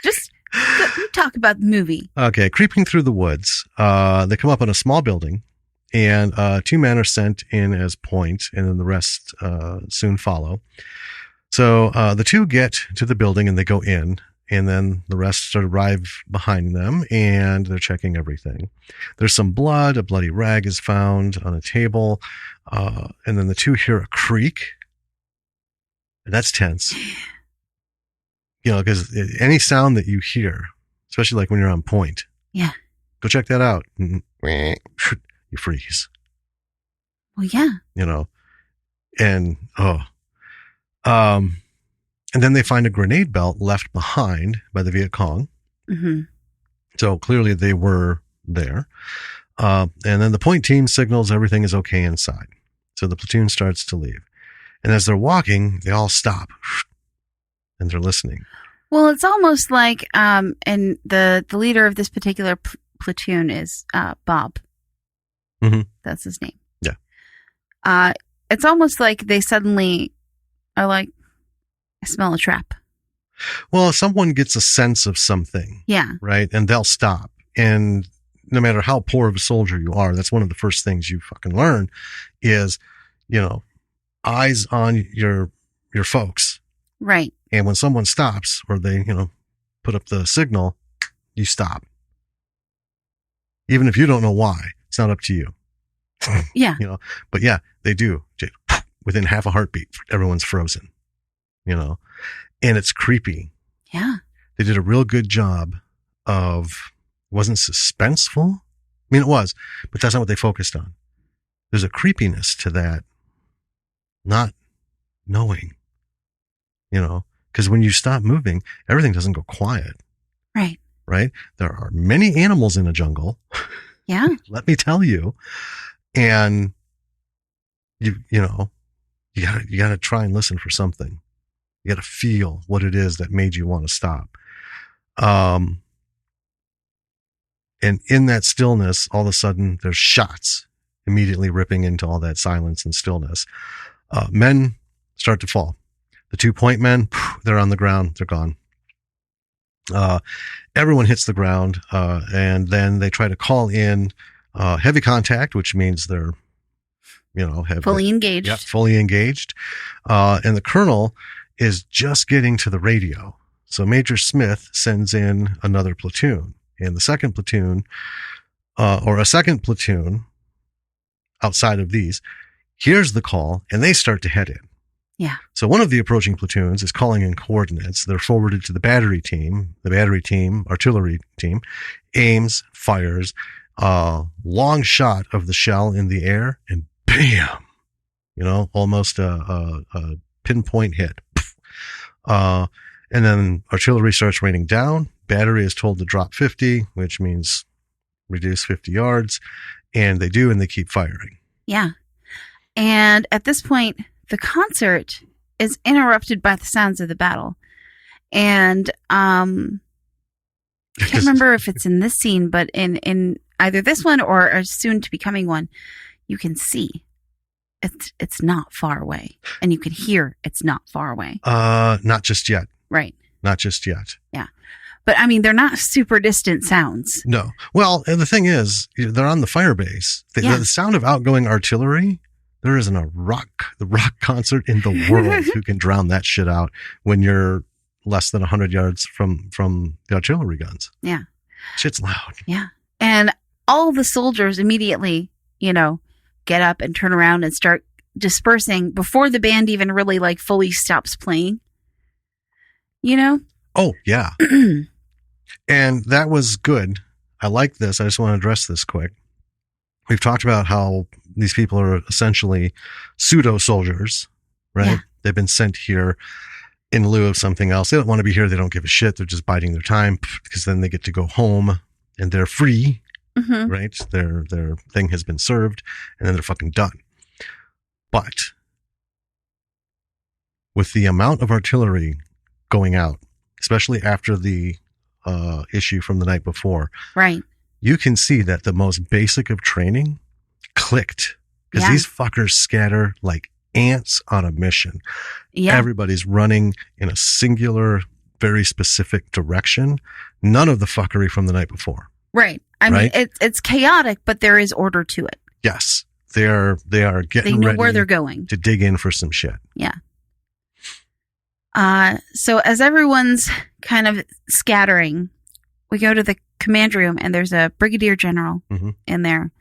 Just talk about the movie. Okay. Creeping through the woods, they come up on a small building, and 2 men are sent in as point, and then the rest soon follow. So the 2 get to the building and they go in, and then the rest sort of arrive behind them, and they're checking everything. There's some blood. A bloody rag is found on a table, and then the 2 hear a creak. And that's tense. Because any sound that you hear, especially like when you're on point. Yeah. Go check that out. You freeze. Well, yeah. And then they find a grenade belt left behind by the Viet Cong. Mm-hmm. So clearly they were there. And then the point team signals everything is okay inside. So the platoon starts to leave. And as they're walking, they all stop. And they're listening. Well, it's almost like, and the leader of this particular platoon is Bob. Mm-hmm. That's his name. Yeah. It's almost like they suddenly are like, I smell a trap. Well, someone gets a sense of something. Yeah. Right? And they'll stop. And no matter how poor of a soldier you are, that's one of the first things you fucking learn is, eyes on your folks. Right. And when someone stops or they, put up the signal, you stop. Even if you don't know why, it's not up to you. Yeah. But yeah, they do. Within half a heartbeat, everyone's frozen, and it's creepy. Yeah. They did a real good job of, it wasn't suspenseful. I mean, it was, but that's not what they focused on. There's a creepiness to that, not knowing, because when you stop moving, everything doesn't go quiet. Right. Right. There are many animals in a jungle. Yeah. Let me tell you. And you gotta try and listen for something. You gotta feel what it is that made you want to stop. And in that stillness, all of a sudden there's shots immediately ripping into all that silence and stillness. Men start to fall. The 2 point men, they're on the ground. They're gone. Everyone hits the ground. And then they try to call in, heavy contact, which means they're, fully engaged. Yeah, fully engaged. And the colonel is just getting to the radio. So Major Smith sends in another platoon, and the second platoon, or a second platoon outside of these, hears the call and they start to head in. Yeah. So one of the approaching platoons is calling in coordinates. They're forwarded to the battery team. The battery team, artillery team, aims, fires, long shot of the shell in the air, and bam, almost a pinpoint hit. And then artillery starts raining down. Battery is told to drop 50, which means reduce 50 yards. And they do, and they keep firing. Yeah. And at this point, the concert is interrupted by the sounds of the battle. And I can't remember if it's in this scene, but in either this one or a soon to be coming one, you can see it's not far away, and you can hear it's not far away. Not just yet. Right. Not just yet. Yeah. But I mean, they're not super distant sounds. No. Well, and the thing is, they're on the fire base. The sound of outgoing artillery, there isn't the rock concert in the world who can drown that shit out when you're less than 100 yards from the artillery guns. Yeah. Shit's loud. Yeah. And all the soldiers immediately, get up and turn around and start dispersing before the band even really like fully stops playing. Oh, yeah. And that was good. I like this. I just want to address this quick. We've talked about how these people are essentially pseudo soldiers, right? Yeah. They've been sent here in lieu of something else. They don't want to be here. They don't give a shit. They're just biding their time because then they get to go home and they're free, right? Their thing has been served and then they're fucking done. But with the amount of artillery going out, especially after the issue from the night before, right? You can see that the most basic of training clicked because these fuckers scatter like ants on a mission. Yeah. Everybody's running in a singular, very specific direction. None of the fuckery from the night before. Right. I mean, it's chaotic, but there is order to it. Yes. They are getting ready where they're going to dig in for some shit. Yeah. So as everyone's kind of scattering, we go to the command room and there's a brigadier general in there,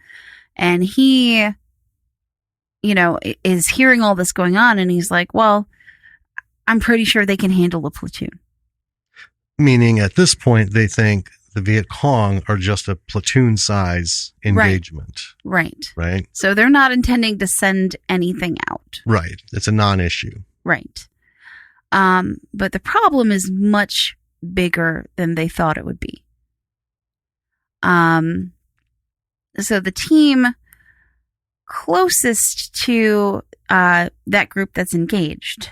and he, is hearing all this going on, and he's like, well, I'm pretty sure they can handle a platoon. Meaning at this point, they think the Viet Cong are just a platoon size engagement. Right. Right. So they're not intending to send anything out. Right. It's a non-issue. Right. But the problem is much bigger than they thought it would be. So the team closest to that group that's engaged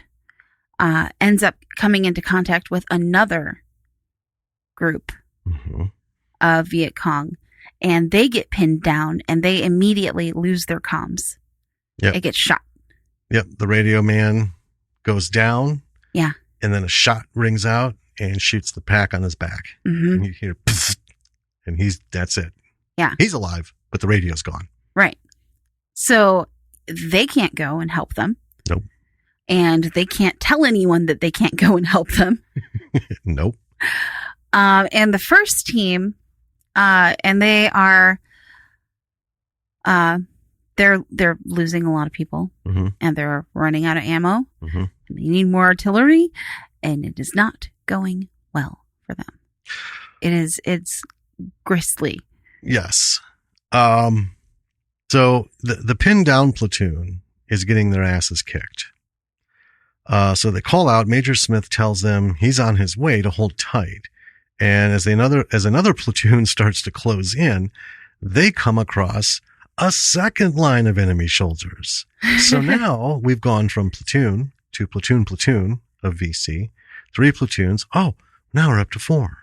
ends up coming into contact with another group of Viet Cong, and they get pinned down and they immediately lose their comms. Yep. They get shot. Yep. The radio man goes down. Yeah. And then a shot rings out and shoots the pack on his back. And you hear, and that's it. Yeah. He's alive, but the radio's gone. Right. So they can't go and help them. Nope. And they can't tell anyone that they can't go and help them. Nope. And the first team, and they are, they're losing a lot of people, and they're running out of ammo, and they need more artillery, and it is not going well for them. It's grisly. Yes. So the pinned down platoon is getting their asses kicked. So they call out. Major Smith tells them he's on his way to hold tight. And as another platoon starts to close in, they come across a second line of enemy soldiers. So now we've gone from platoon to platoon of VC, 3 platoons. Oh, now we're up to 4.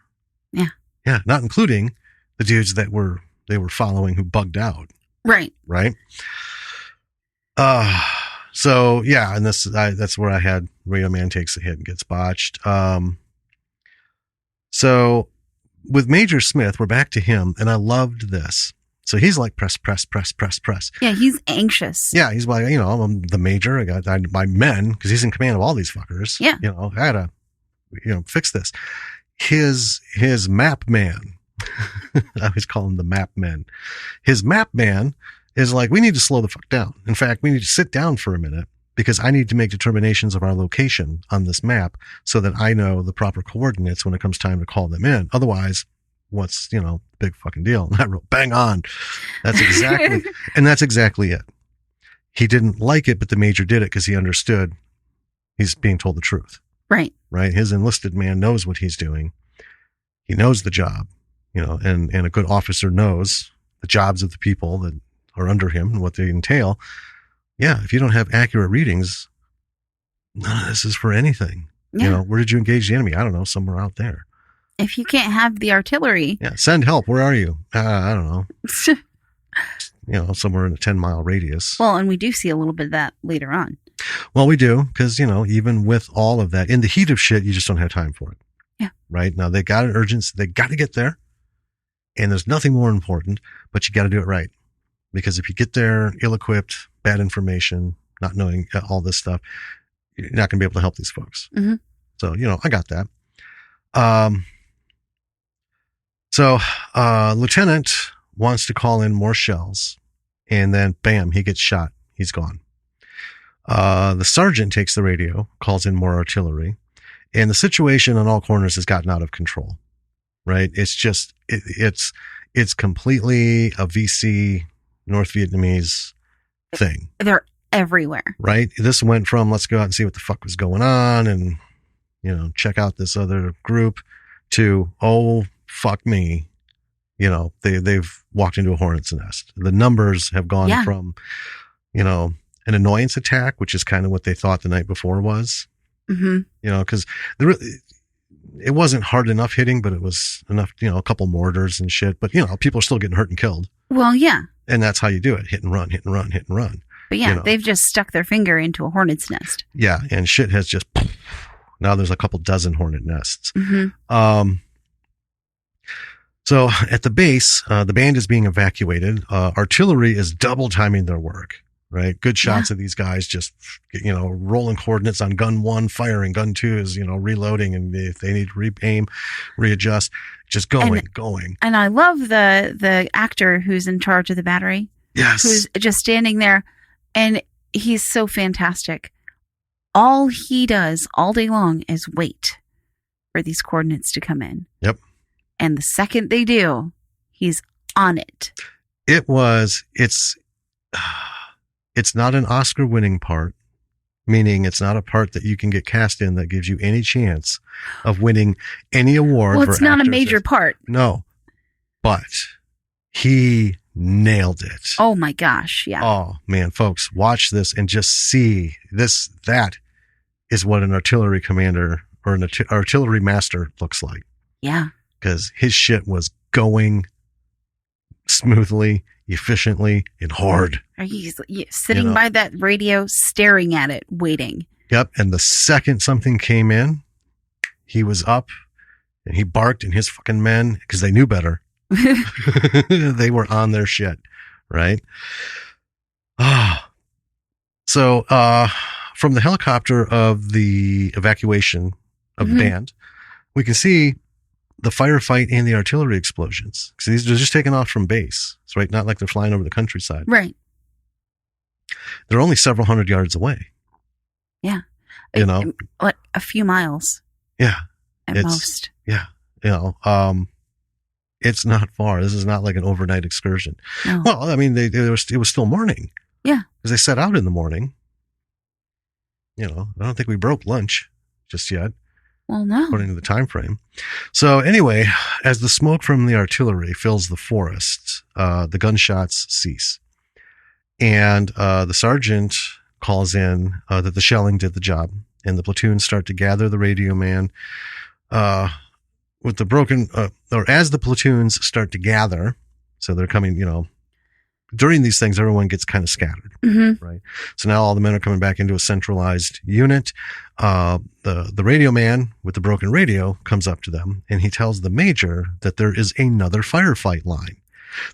Yeah. Yeah. Not including the dudes that they were following who bugged out. Right. Right. So yeah. And that's where I had Radio Man takes a hit and gets botched. So with Major Smith, we're back to him, and I loved this. So he's like, press. Yeah, he's anxious. Yeah, he's like, I'm the major. I got my men, because he's in command of all these fuckers. Yeah. I gotta, fix this. His map man, I always call him the map man. His map man is like, we need to slow the fuck down. In fact, we need to sit down for a minute, because I need to make determinations of our location on this map so that I know the proper coordinates when it comes time to call them in. Otherwise, what's, big fucking deal? And I wrote, bang on. That's exactly it. He didn't like it, but the major did it because he understood he's being told the truth. Right. Right. His enlisted man knows what he's doing. He knows the job, and a good officer knows the jobs of the people that are under him and what they entail. Yeah. If you don't have accurate readings, none of this is for anything. Yeah. Where did you engage the enemy? I don't know, somewhere out there. If you can't have the artillery. Yeah, send help. Where are you? I don't know. Somewhere in a 10-mile radius. Well, and we do see a little bit of that later on. Well, we do, because, even with all of that, in the heat of shit, you just don't have time for it. Yeah. Right? Now, they got an urgency. They got to get there. And there's nothing more important, but you got to do it right. Because if you get there ill-equipped, bad information, not knowing all this stuff, you're not going to be able to help these folks. Mm-hmm. So, I got that. So, Lieutenant wants to call in more shells, and then bam, he gets shot. He's gone. The sergeant takes the radio, calls in more artillery, and the situation on all corners has gotten out of control, right? It's just, it's completely a VC North Vietnamese thing. They're everywhere. Right? This went from, let's go out and see what the fuck was going on and, check out this other group, to, oh, fuck me. They've walked into a hornet's nest. The numbers have gone from, an annoyance attack, which is kind of what they thought the night before was, because it wasn't hard enough hitting, but it was enough, a couple mortars and shit. But, people are still getting hurt and killed. Well, yeah. And that's how you do it. Hit and run, hit and run, hit and run. But yeah, they've just stuck their finger into a hornet's nest. Yeah. And shit has just, now there's a couple dozen hornet nests. Mm-hmm. So at the base, the band is being evacuated. Artillery is double timing their work, right? Good shots of these guys just, rolling coordinates on gun 1, firing. Gun 2 is, reloading. And if they need to re-aim, readjust, just going. And I love the actor who's in charge of the battery. Yes. Who's just standing there. And he's so fantastic. All he does all day long is wait for these coordinates to come in. Yep. And the second they do, he's on it. It's not an Oscar-winning part, meaning it's not a part that you can get cast in that gives you any chance of winning any award. Well, it's not a major part. No, but he nailed it. Oh my gosh, yeah. Oh man, folks, watch this and just see this. That is what an artillery commander or an artillery master looks like. Yeah. Because his shit was going smoothly, efficiently, and hard. He's sitting by that radio, staring at it, waiting. Yep. And the second something came in, he was up and he barked, and his fucking men, because they knew better, they were on their shit. Right. So, from the helicopter of the evacuation of the band, we can see the firefight and the artillery explosions. So these are just taken off from base. It's right. Not like they're flying over the countryside. Right. They're only several hundred yards away. Yeah. Like a few miles. Yeah. At most. Yeah. It's not far. This is not like an overnight excursion. No. Well, I mean, it was still morning. Yeah. Because they set out in the morning. I don't think we broke lunch just yet. Well, no. According to the time frame. So anyway, as the smoke from the artillery fills the forest, the gunshots cease. And the sergeant calls in that the shelling did the job. And the platoons start to gather the radio man. With the broken, or as the platoons start to gather, so they're coming, during these things, everyone gets kind of scattered, right? So now all the men are coming back into a centralized unit. The radio man with the broken radio comes up to them, and he tells the major that there is another firefight line,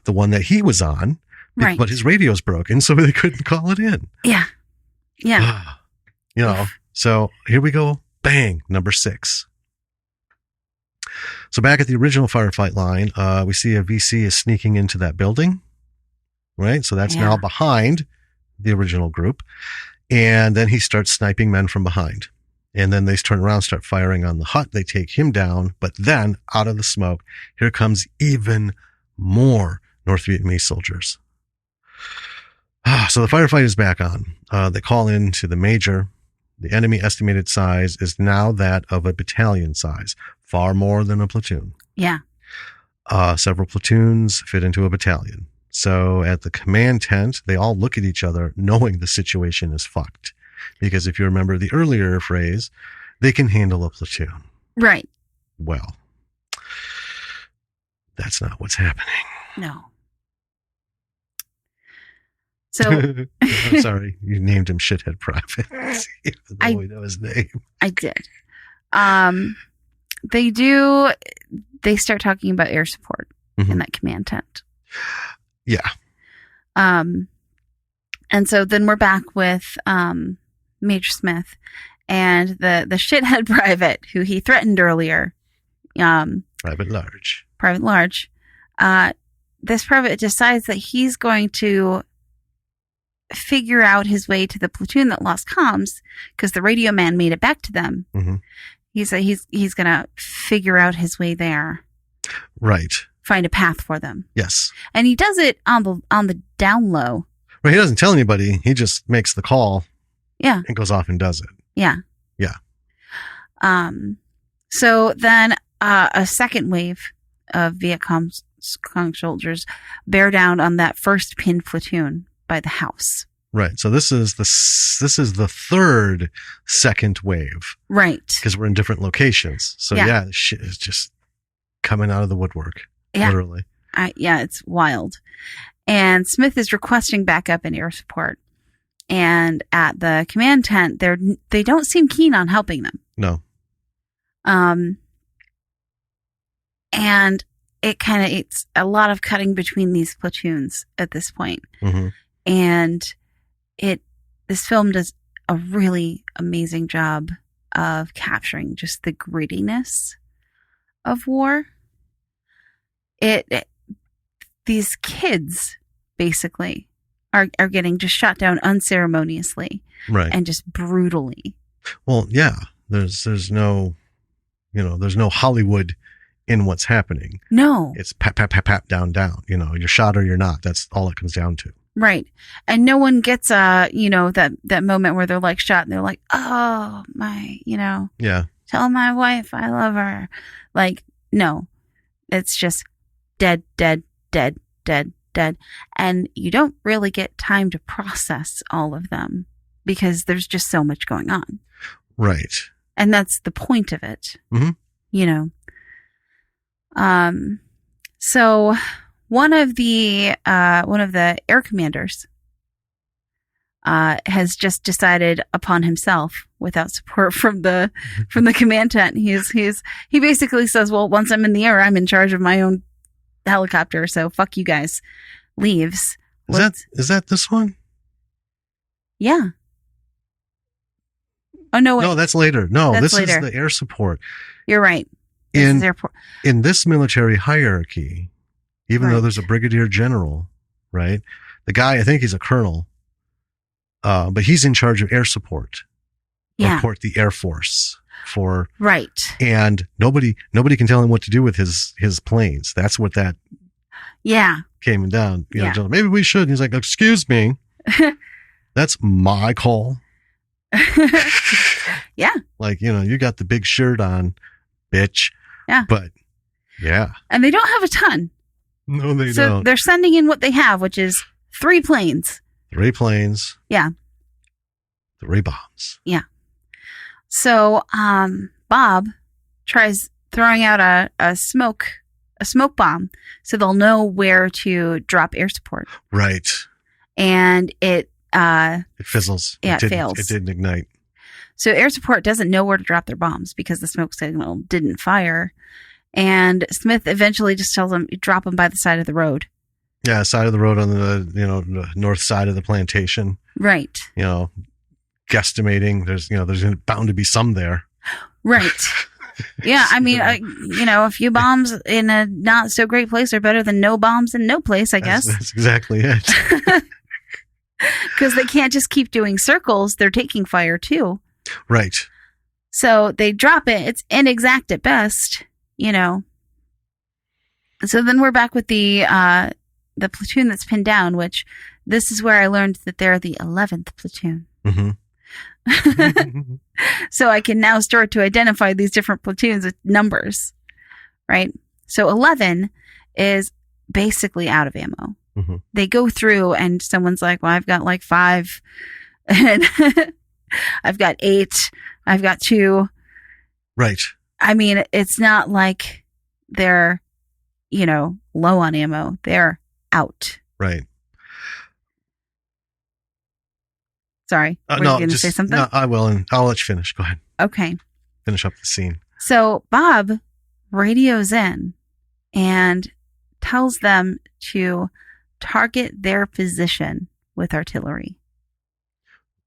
the one that he was on, right? But his radio's broken, so they couldn't call it in. Yeah. So here we go. Bang, number 6. So back at the original firefight line, we see a VC is sneaking into that building. Right. So that's now behind the original group. And then he starts sniping men from behind. And then they turn around, start firing on the hut. They take him down. But then out of the smoke, here comes even more North Vietnamese soldiers. So the firefight is back on. They call in to the major. The enemy estimated size is now that of a battalion size, far more than a platoon. Yeah. Several platoons fit into a battalion. So at the command tent, they all look at each other knowing the situation is fucked. Because if you remember the earlier phrase, They can handle a platoon. Right. Well, that's not what's happening. No. So I'm sorry, you named him Shithead Private. Even though we know his name. I did. They start talking about air support in that command tent. Yeah. And so then we're back with Major Smith and the shithead private who he threatened earlier. Private Large. Private Large. This private decides that he's going to figure out his way to the platoon that lost comms because the radio man made it back to them. Mm-hmm. He's going to figure out his way there. Right. Find a path for them. Yes. And he does it on the down low. Well, he doesn't tell anybody. He just makes the call. Yeah. And goes off and does it. Yeah. Yeah. So then a second wave of Viet Cong soldiers bear down on that first pinned platoon by the house. Right. So this is the third second wave. Right. Because we're in different locations. So yeah, shit is just coming out of the woodwork. Yeah. Literally. Yeah, it's wild. And Smith is requesting backup and air support. And at the command tent, they don't seem keen on helping them. No. And it's a lot of cutting between these platoons at this point. Mm-hmm. And this film does a really amazing job of capturing just the grittiness of war. These kids basically are getting just shot down unceremoniously, right, and just brutally. Well, yeah, there's no Hollywood in what's happening. No, it's pat pat pat pat down. You're shot or you're not. That's all it comes down to. Right. And no one gets that moment where they're like shot and they're like, oh my, yeah, tell my wife I love her. Like, no, it's just dead, dead, dead, dead, dead. And you don't really get time to process all of them because there's just so much going on. Right. And that's the point of it. Mm-hmm. So one of the air commanders has just decided upon himself without support from the command tent. He basically says, well, once I'm in the air, I'm in charge of my own helicopter. So fuck you guys. Leaves. Is that this one? Yeah. Oh no! Wait. No, that's later. No, this later. is the air support. You're right. This is airport. In this military hierarchy, even though there's a brigadier general, right? The guy, I think he's a colonel, but he's in charge of air support. Yeah. Report the Air Force for right. And nobody can tell him what to do with his planes. That's what that. Yeah. Came down. Maybe we should. And he's like, excuse me, that's my call. Yeah. Like, you got the big shirt on, bitch. Yeah. But yeah. And they don't have a ton. No, they don't. So they're sending in what they have, which is 3 planes. 3 planes. Yeah. 3 bombs. Yeah. So, Bob tries throwing out a smoke bomb so they'll know where to drop air support. Right. And it fizzles. Yeah, it fails. It didn't ignite. So air support doesn't know where to drop their bombs because the smoke signal didn't fire. And Smith eventually just tells them, drop them by the side of the road. Yeah, side of the road on the north side of the plantation. Right. Guesstimating there's bound to be some there. Right. Yeah, I mean, a few bombs in a not so great place are better than no bombs in no place, I guess. That's exactly it. Because they can't just keep doing circles. They're taking fire too. Right. So they drop it. It's inexact at best, So then we're back with the platoon that's pinned down, which this is where I learned that they're the 11th platoon. Mm-hmm. So I can now start to identify these different platoons with numbers, right? So 11 is basically out of ammo. Mm-hmm. They go through and someone's like, well, I've got like 5 and I've got 8, I've got 2. Right. I mean, it's not like they're, low on ammo. They're out. Right. Sorry. Were you No, going to say something? No, I will, and I'll let you finish. Go ahead. Okay. Finish up the scene. So Bob radios in and tells them to target their position with artillery.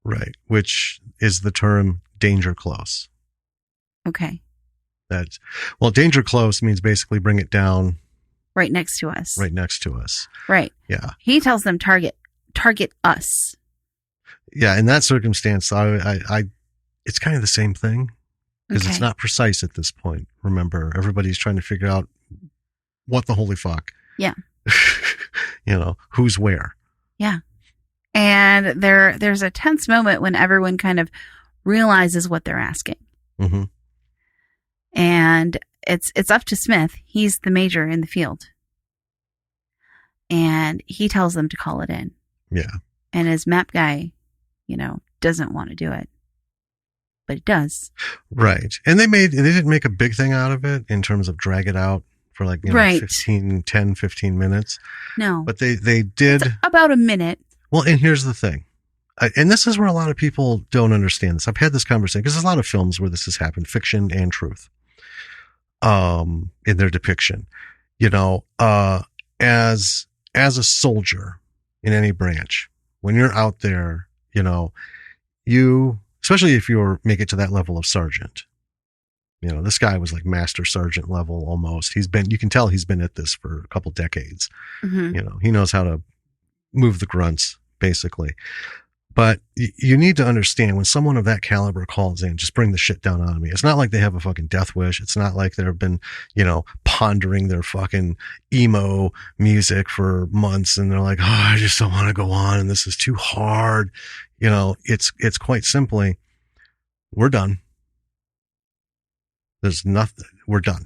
Right. Which is the term danger close. Okay. Danger close means basically bring it down. Right next to us. Right next to us. Right. Yeah. He tells them target us. Yeah. In that circumstance, it's kind of the same thing because it's not precise at this point. Remember, everybody's trying to figure out what the holy fuck. Yeah. Who's where. Yeah. And there's a tense moment when everyone kind of realizes what they're asking. Mm-hmm. And it's up to Smith. He's the major in the field. And he tells them to call it in. Yeah. And his map guy, doesn't want to do it. But it does. Right. And they didn't make a big thing out of it in terms of drag it out for 15 minutes. No. But they did. It's about a minute. Well, and here's the thing. And this is where a lot of people don't understand this. I've had this conversation because there's a lot of films where this has happened, fiction and truth, in their depiction. As a soldier in any branch, when you're out there, you, especially if you make it to that level of sergeant, this guy was like master sergeant level almost. You can tell he's been at this for a couple decades. Mm-hmm. He knows how to move the grunts basically. But you need to understand when someone of that caliber calls in, just bring the shit down on me. It's not like they have a fucking death wish. It's not like they've been, pondering their fucking emo music for months and they're like, oh, I just don't want to go on and this is too hard. It's quite simply, we're done. There's nothing. We're done.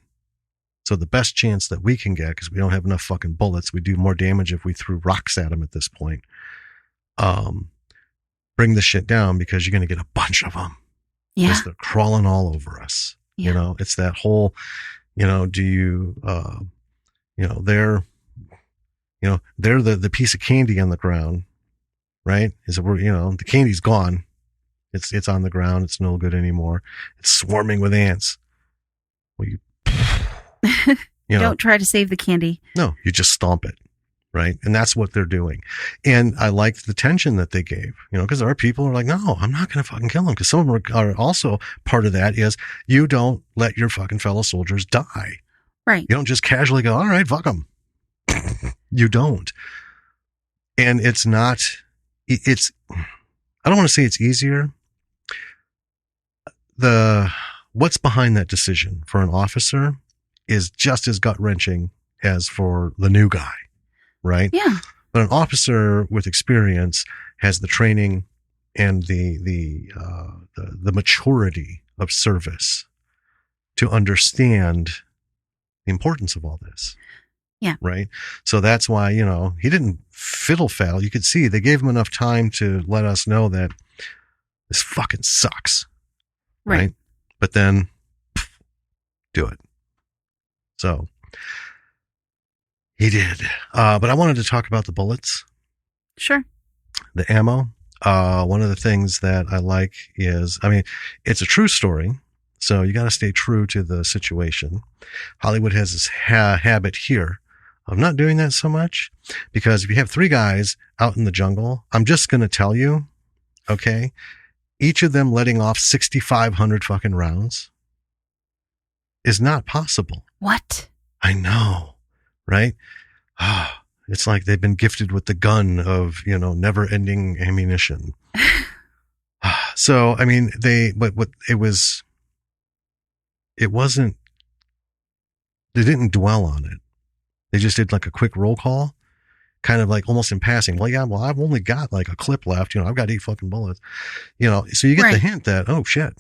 So the best chance that we can get, because we don't have enough fucking bullets, we do more damage if we threw rocks at them at this point. Bring the shit down because you're going to get a bunch of them. Yeah. Because they're crawling all over us. Yeah. It's that whole, do you, they're the piece of candy on the ground, right? The candy's gone. It's on the ground. It's no good anymore. It's swarming with ants. Well, don't try to save the candy. No, you just stomp it. Right. And that's what they're doing. And I liked the tension that they gave, because there are people who are like, no, I'm not going to fucking kill them. Because some of them are also part of that is you don't let your fucking fellow soldiers die. Right. You don't just casually go, all right, fuck them. You don't. And I don't want to say it's easier. What's behind that decision for an officer is just as gut wrenching as for the new guy. Right? Yeah. But an officer with experience has the training and the maturity of service to understand the importance of all this. Yeah. Right? So that's why, he didn't fiddle faddle. You could see they gave him enough time to let us know that this fucking sucks. Right? But then do it. So he did. But I wanted to talk about the bullets. Sure. The ammo. One of the things that I like is, it's a true story. So you got to stay true to the situation. Hollywood has this habit here of not doing that so much because if you have 3 guys out in the jungle, I'm just going to tell you, okay, each of them letting off 6,500 fucking rounds is not possible. What? I know. Right? It's like they've been gifted with the gun of, never-ending ammunition. So, they didn't dwell on it. They just did like a quick roll call, kind of like almost in passing. Well, I've only got like a clip left. I've got 8 fucking bullets. So you get the hint that, oh shit,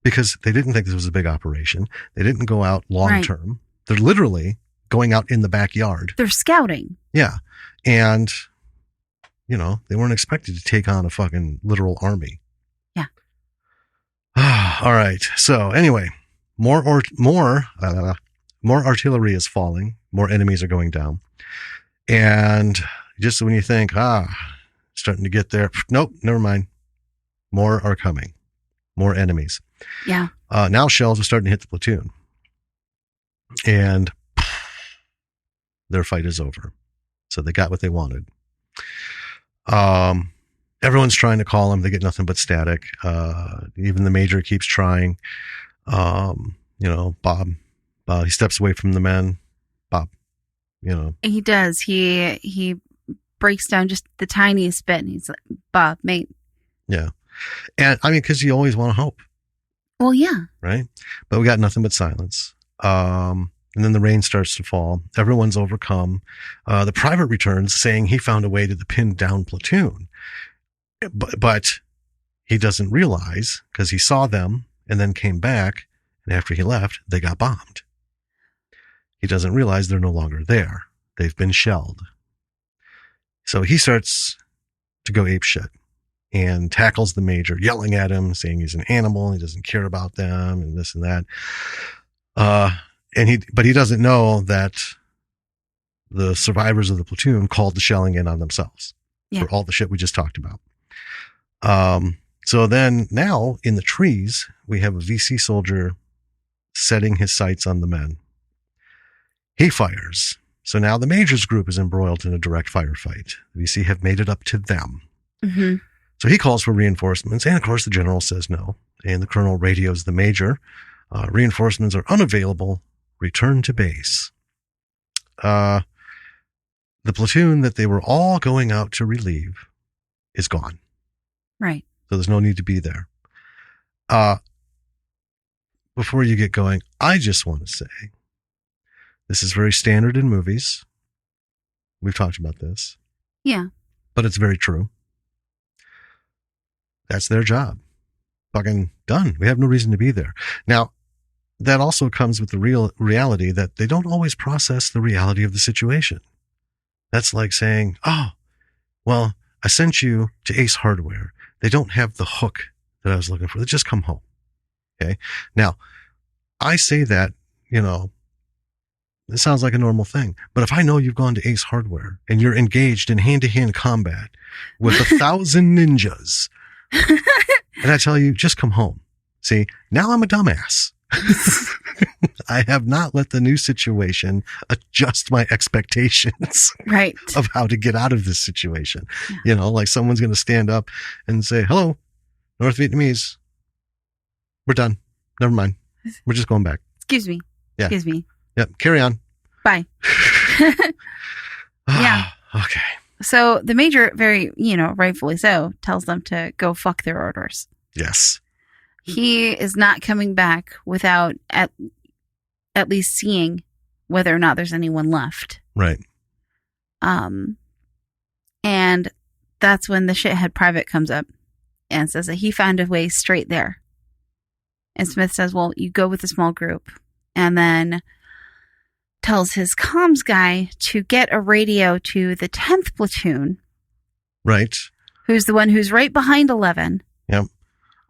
because they didn't think this was a big operation. They didn't go out long term. They're literally going out in the backyard. They're scouting. Yeah. And, they weren't expected to take on a fucking literal army. Yeah. All right. So anyway, more artillery is falling, more enemies are going down. And just when you think, starting to get there, nope, never mind. More are coming. More enemies. Yeah. Now shells are starting to hit the platoon. And their fight is over. So they got what they wanted. Everyone's trying to call them. They get nothing but static. Even the major keeps trying. Bob, he steps away from the men. Bob, He does. He breaks down just the tiniest bit, and he's like, Bob, mate. Yeah. And I mean, because you always want to hope. Well, yeah. Right? But we got nothing but silence. And then the rain starts to fall. Everyone's overcome. The private returns saying he found a way to the pinned down platoon. But he doesn't realize, because he saw them and then came back, and after he left, they got bombed. He doesn't realize they're no longer there. They've been shelled. So he starts to go apeshit and tackles the major, yelling at him, saying he's an animal, he doesn't care about them, and this and that. But he doesn't know that the survivors of the platoon called the shelling in on themselves for all the shit we just talked about. So then now in the trees, we have a VC soldier setting his sights on the men. He fires. So now the major's group is embroiled in a direct firefight. The VC have made it up to them. Mm-hmm. So he calls for reinforcements. And of course, the general says no. And the colonel radios the major. Reinforcements are unavailable. Return to base. The platoon that they were all going out to relieve is gone. Right. So there's no need to be there. Before you get going, I just want to say, this is very standard in movies. We've talked about this. Yeah. But it's very true. That's their job. Fucking done. We have no reason to be there. Now, that also comes with the reality that they don't always process the reality of the situation. That's like saying, oh, well, I sent you to Ace Hardware. They don't have the hook that I was looking for. They just come home. Okay. Now, I say that, it sounds like a normal thing, but if I know you've gone to Ace Hardware and you're engaged in hand-to-hand combat with 1,000 ninjas, and I tell you, just come home. See, now I'm a dumbass. I have not let the new situation adjust my expectations right. of how to get out of this situation. Yeah. Like someone's going to stand up and say, hello, North Vietnamese. We're done. Never mind. We're just going back. Excuse me. Yeah. Excuse me. Yep. Carry on. Bye. Yeah. Okay. So the major, very, rightfully so, tells them to go fuck their orders. Yes. He is not coming back without at least seeing whether or not there's anyone left. Right. And that's when the shithead private comes up and says that he found a way straight there. And Smith says, well, you go with a small group, and then tells his comms guy to get a radio to the 10th platoon. Right. Who's the one who's right behind 11. Yep.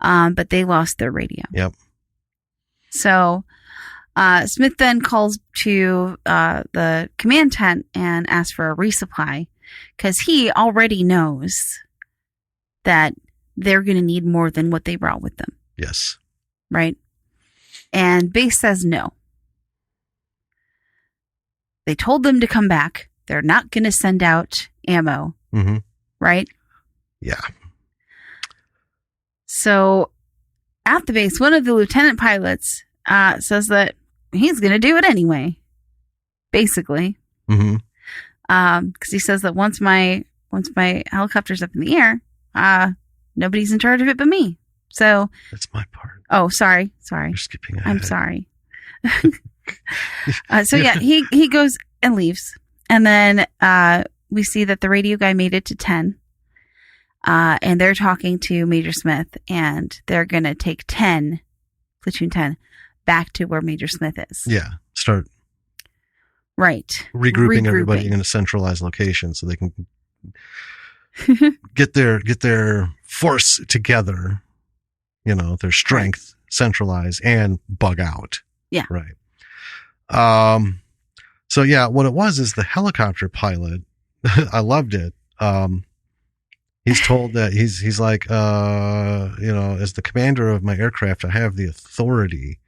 But they lost their radio. Yep. So Smith then calls to the command tent and asks for a resupply because he already knows that they're going to need more than what they brought with them. Yes. Right? And base says no. They told them to come back. They're not going to send out ammo. Mm-hmm. Right? Yeah. So at the base, one of the lieutenant pilots says that he's going to do it anyway. Basically. Mm-hmm. Because he says that once my helicopter's up in the air, nobody's in charge of it but me. So that's my part. Oh, sorry. You're skipping ahead. I'm sorry. So yeah, he goes and leaves. And then we see that the radio guy made it to 10. And they're talking to Major Smith, and they're going to take platoon 10, back to where Major Smith is. Yeah. Start regrouping everybody in a centralized location so they can get their force together, their strength, centralize and bug out. Yeah. Right. So yeah, what it was is the helicopter pilot. I loved it. He's told that he's like, as the commander of my aircraft, I have the authority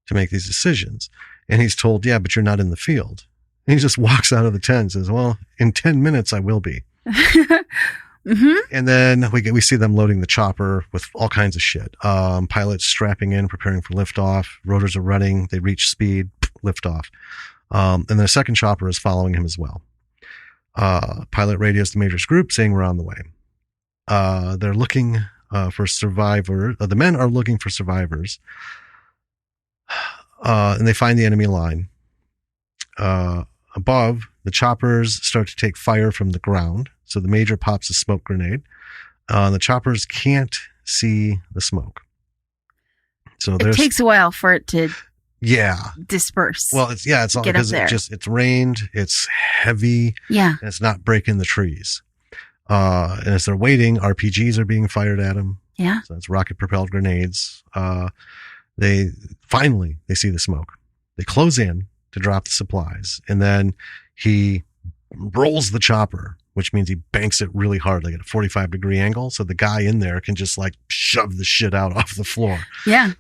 to make these decisions. And he's told, yeah, but you're not in the field. And he just walks out of the tent and says, well, in 10 minutes, I will be. Mm-hmm. And then we see them loading the chopper with all kinds of shit. Pilots strapping in, preparing for liftoff. Rotors are running. They reach speed, liftoff. And then a second chopper is following him as well. Pilot radios the Major's group saying we're on the way. They're looking for survivors. The men are looking for survivors. And they find the enemy line. Above, the choppers start to take fire from the ground. So the Major pops a smoke grenade. The choppers can't see the smoke. So it takes a while for it to disperse. Well, it's all because it's rained, it's heavy, and it's not breaking the trees. And as they're waiting, RPGs are being fired at them. Yeah. So it's rocket propelled grenades. They see the smoke. They close in to drop the supplies, and then he rolls the chopper, which means he banks it really hard, like at a 45-degree angle, so the guy in there can just like shove the shit out off the floor. Yeah.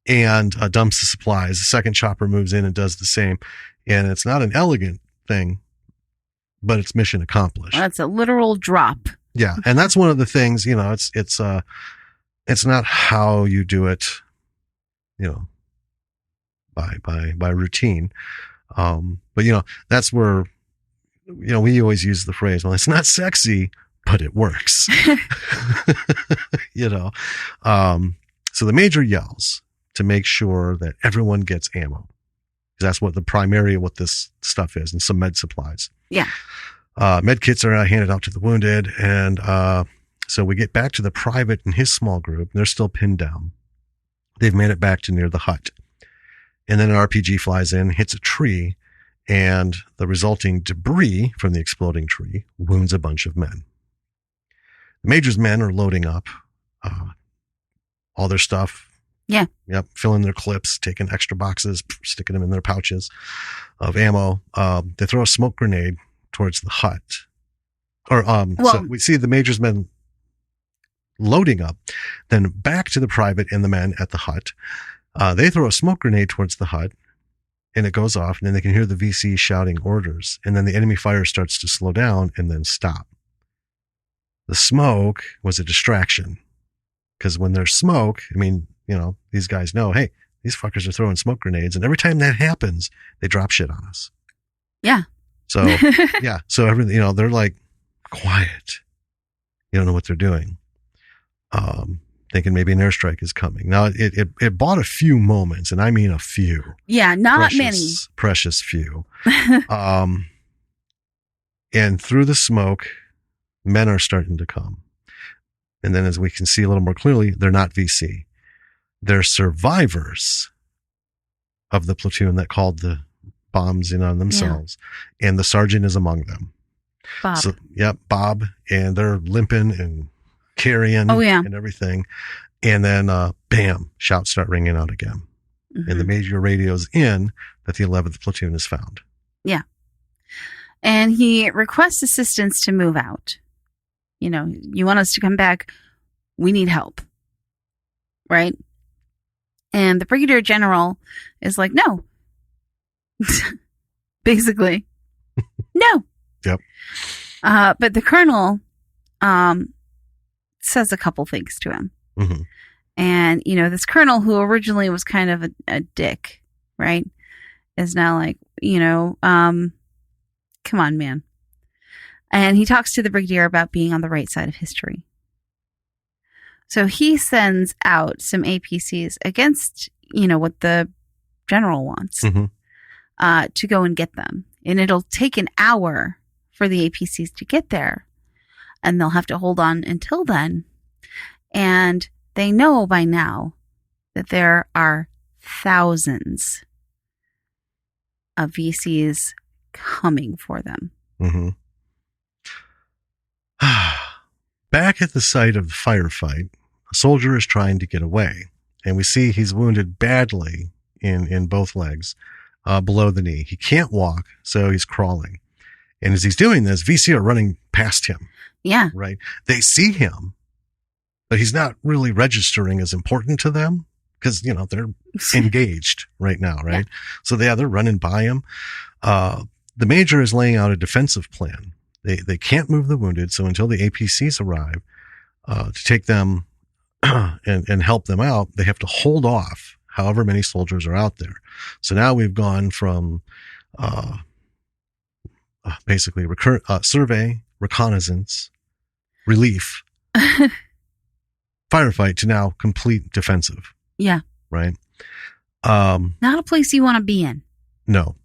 And dumps the supplies. The second chopper moves in and does the same. And it's not an elegant thing, but it's mission accomplished. Well, that's a literal drop. Yeah. And that's one of the things, it's not how you do it, by routine. But that's where, we always use the phrase, well, it's not sexy, but it works. So the Major yells to make sure that everyone gets ammo. That's what what this stuff is, and some med supplies. Yeah. Med kits are handed out to the wounded. And so we get back to the private and his small group, and they're still pinned down. They've made it back to near the hut. And then an RPG flies in, hits a tree, and the resulting debris from the exploding tree wounds a bunch of men. The Major's men are loading up all their stuff. Yeah. Yep. Filling their clips, taking extra boxes, sticking them in their pouches of ammo. They throw a smoke grenade towards the hut. So we see the Major's men loading up, then back to the private and the men at the hut. They throw a smoke grenade towards the hut, and it goes off, and then they can hear the VC shouting orders. And then the enemy fire starts to slow down and then stop. The smoke was a distraction, because when there's smoke, these guys know, hey, these fuckers are throwing smoke grenades. And every time that happens, they drop shit on us. Yeah. So, yeah. So everything, they're like quiet. You don't know what they're doing. Thinking maybe an airstrike is coming. Now it bought a few moments, and I mean a few. Yeah. Not many. Precious few. And through the smoke, men are starting to come. And then as we can see a little more clearly, they're not VC. They're survivors of the platoon that called the bombs in on themselves. Yeah. And the sergeant is among them. Bob. So, Bob. And they're limping and carrying and everything. And then, bam, shouts start ringing out again. Mm-hmm. And the Major radios in that the 11th platoon is found. Yeah. And he requests assistance to move out. You want us to come back? We need help. Right? And the Brigadier General is like, no. Basically. No. Yep. But the Colonel says a couple things to him. Mm-hmm. And, this Colonel who originally was kind of a dick, right, is now like, come on, man. And he talks to the Brigadier about being on the right side of history. So he sends out some APCs against, what the general wants, to go and get them. And it'll take an hour for the APCs to get there. And they'll have to hold on until then. And they know by now that there are thousands of VCs coming for them. Mm-hmm. Back at the site of the firefight, a soldier is trying to get away. and we see he's wounded badly in both legs, below the knee. He can't walk, so he's crawling. And as he's doing this, VC are running past him. Yeah. Right. They see him, but he's not really registering as important to them because, you know, they're engaged right now. Right. Yeah. So they're running by him. The major is laying out a defensive plan. They can't move the wounded. So until the APCs arrive, to take them and help them out, they have to hold off however many soldiers are out there. So now we've gone from, basically survey, reconnaissance, relief, firefight to now complete defensive. Yeah. Right. Not a place you want to be in. No.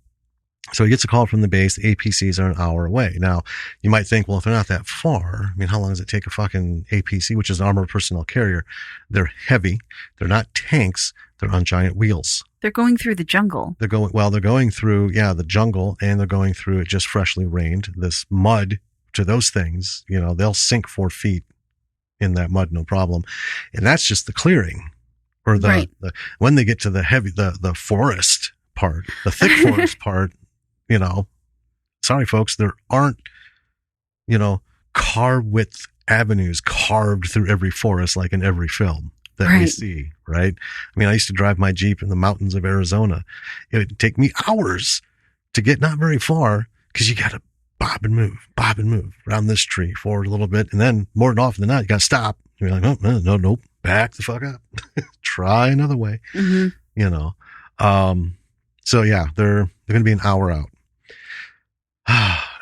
So he gets a call from the base. The APCs are an hour away. Now, you might think, well, if they're not that far, I mean, how long does it take a fucking APC, which is an armored personnel carrier? They're heavy. They're not tanks. They're on giant wheels. They're going through the jungle. They're going through, the jungle, and they're going through, it just freshly rained. This mud to those things, you know, they'll sink 4 feet in that mud, no problem. And that's just the clearing, or the when they get to the heavy, the forest part, the thick forest part, you know, sorry folks, there aren't, you know, car width avenues carved through every forest like in every film that we see, right? I mean, I used to drive my Jeep in the mountains of Arizona. It would take me hours to get not very far because you got to bob and move around this tree forward a little bit. And then more than often than not, you got to stop. You're like, oh, nope, back the fuck up. Try another way, you know? So yeah, they're going to be an hour out.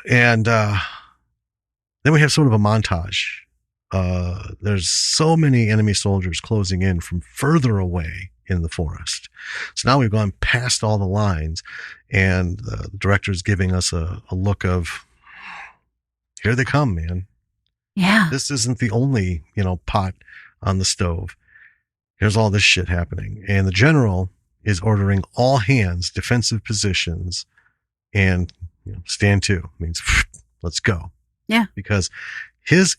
And, then we have sort of a montage. There's so many enemy soldiers closing in from further away in the forest. So now we've gone past all the lines, and the director's giving us a look of, here they come, man. Yeah. This isn't the only, you know, pot on the stove. Here's all this shit happening. And the general is ordering all hands, defensive positions, and, you know, stand to means let's go. Yeah. Because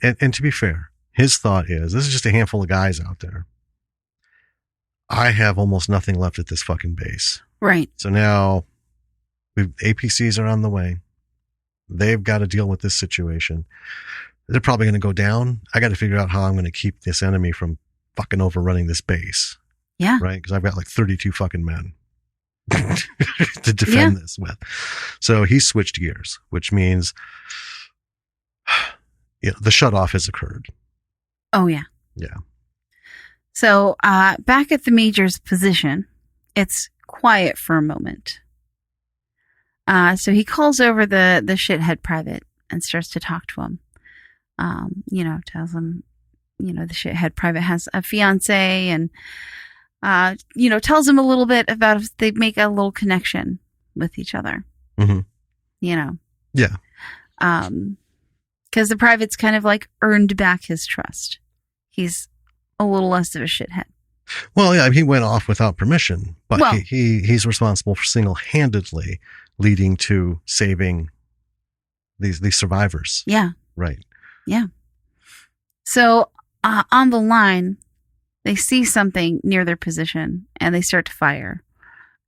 and to be fair, his thought is, this is just a handful of guys out there. I have almost nothing left at this fucking base. Right. So now APCs are on the way. They've got to deal with this situation. They're probably going to go down. I got to figure out how I'm going to keep this enemy from fucking overrunning this base. Yeah. Right. Because I've got like 32 fucking men to defend this with. So he switched gears, which means, you know, the shutoff has occurred. Oh, yeah. Yeah. So back at the major's position, it's quiet for a moment. So he calls over the shithead private and starts to talk to him. You know, tells him, you know, the shithead private has a fiance, and, you know, tells him a little bit about if they make a little connection with each other. Mm-hmm. You know? Yeah. Because the private's kind of like earned back his trust. He's a little less of a shithead. Well, yeah, he went off without permission, but he's responsible for single-handedly leading to saving these survivors. Yeah. Right. Yeah. So on the line, they see something near their position and they start to fire.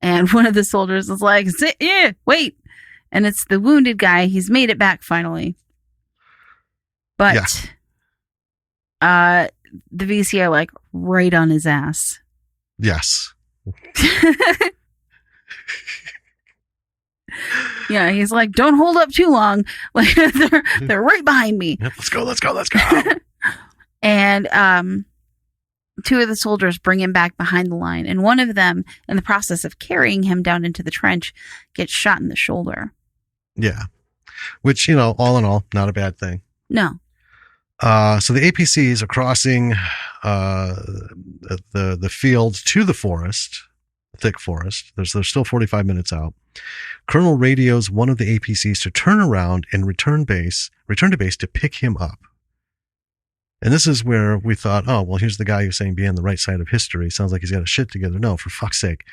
And one of the soldiers is like, wait. And it's the wounded guy. He's made it back finally. But the VC are like right on his ass. Yes. Yeah, he's like, don't hold up too long. Like they're right behind me. Yep, let's go. And two of the soldiers bring him back behind the line, and one of them, in the process of carrying him down into the trench, gets shot in the shoulder. Yeah. Which, you know, all in all, not a bad thing. No. So the APCs are crossing the field to the forest, thick forest. They're still 45 minutes out. Colonel radios one of the APCs to turn around and return to base to pick him up. And this is where we thought, oh, well, here's the guy who's saying be on the right side of history. Sounds like he's got his shit together. No, for fuck's sake.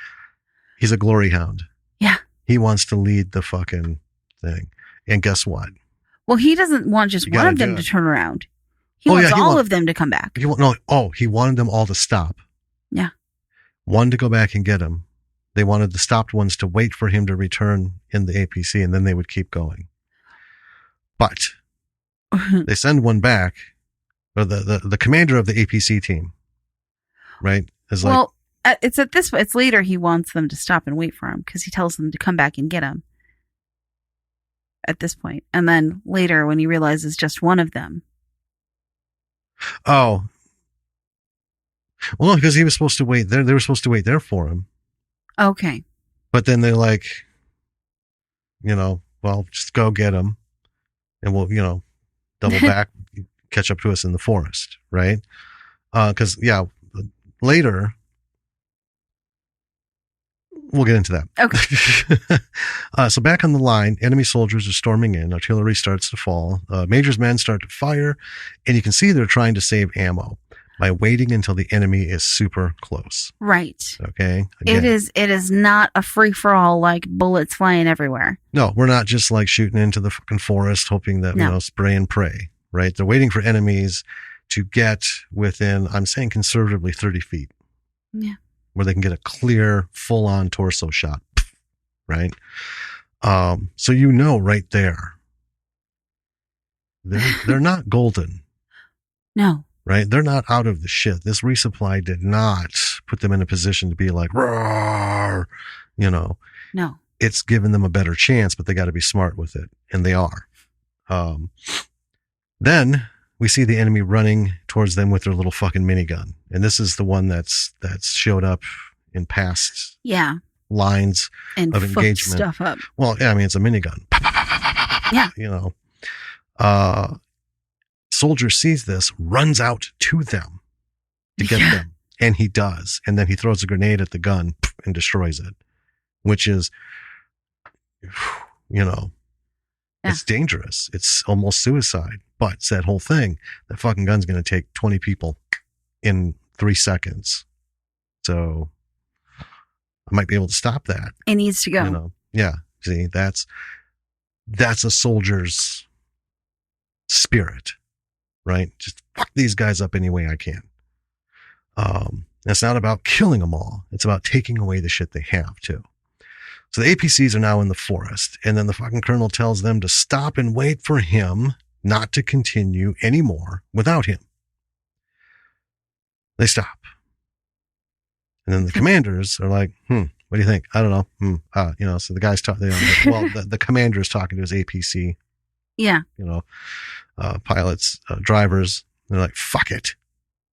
He's a glory hound. Yeah. He wants to lead the fucking thing. And guess what? Well, he doesn't want just one of them to turn around. He wants all of them to come back. He wanted them all to stop. Yeah. one to go back and get him. They wanted the stopped ones to wait for him to return in the APC, and then they would keep going. But they send one back, or the commander of the APC team, right? Is like, well, it's at this. It's later he wants them to stop and wait for him because he tells them to come back and get him. At this point, and then later when he realizes just one of them. Oh, well, no, because he was supposed to wait there. They were supposed to wait there for him. Okay. But then they're like, well, just go get him, and we'll, double back, catch up to us in the forest, right? Because later we'll get into that. Okay. So back on the line, enemy soldiers are storming in. Artillery starts to fall. Major's men start to fire, and you can see they're trying to save ammo by waiting until the enemy is super close. Right. Okay. Again, It is not a free for all like bullets flying everywhere. No, we're not just like shooting into the fucking forest hoping that spray and pray. Right. They're waiting for enemies to get within, I'm saying conservatively, 30 feet. Yeah. Where they can get a clear, full-on torso shot, right? So right there, they're not golden. No. Right? They're not out of the shit. This resupply did not put them in a position to be like, roar, No. It's given them a better chance, but they got to be smart with it, and they are. Then we see the enemy running towards them with their little fucking minigun. And this is the one that's showed up in past lines and of engagement. Stuff up. Well, yeah, I mean, it's a minigun. Yeah. Soldier sees this, runs out to them to get them. And he does. And then he throws a grenade at the gun and destroys it, which is, it's dangerous. It's almost suicide. But it's that whole thing. That fucking gun's going to take 20 people in 3 seconds. So I might be able to stop that. It needs to go. Yeah. See, that's a soldier's spirit, right? Just fuck these guys up any way I can. It's not about killing them all. It's about taking away the shit they have too. So the APCs are now in the forest, and then the fucking colonel tells them to stop and wait for him, not to continue anymore without him. They stop. And then the commanders are like, what do you think? I don't know. So the guy's talking, the commander is talking to his APC. Yeah. Pilots, drivers. They're like, fuck it.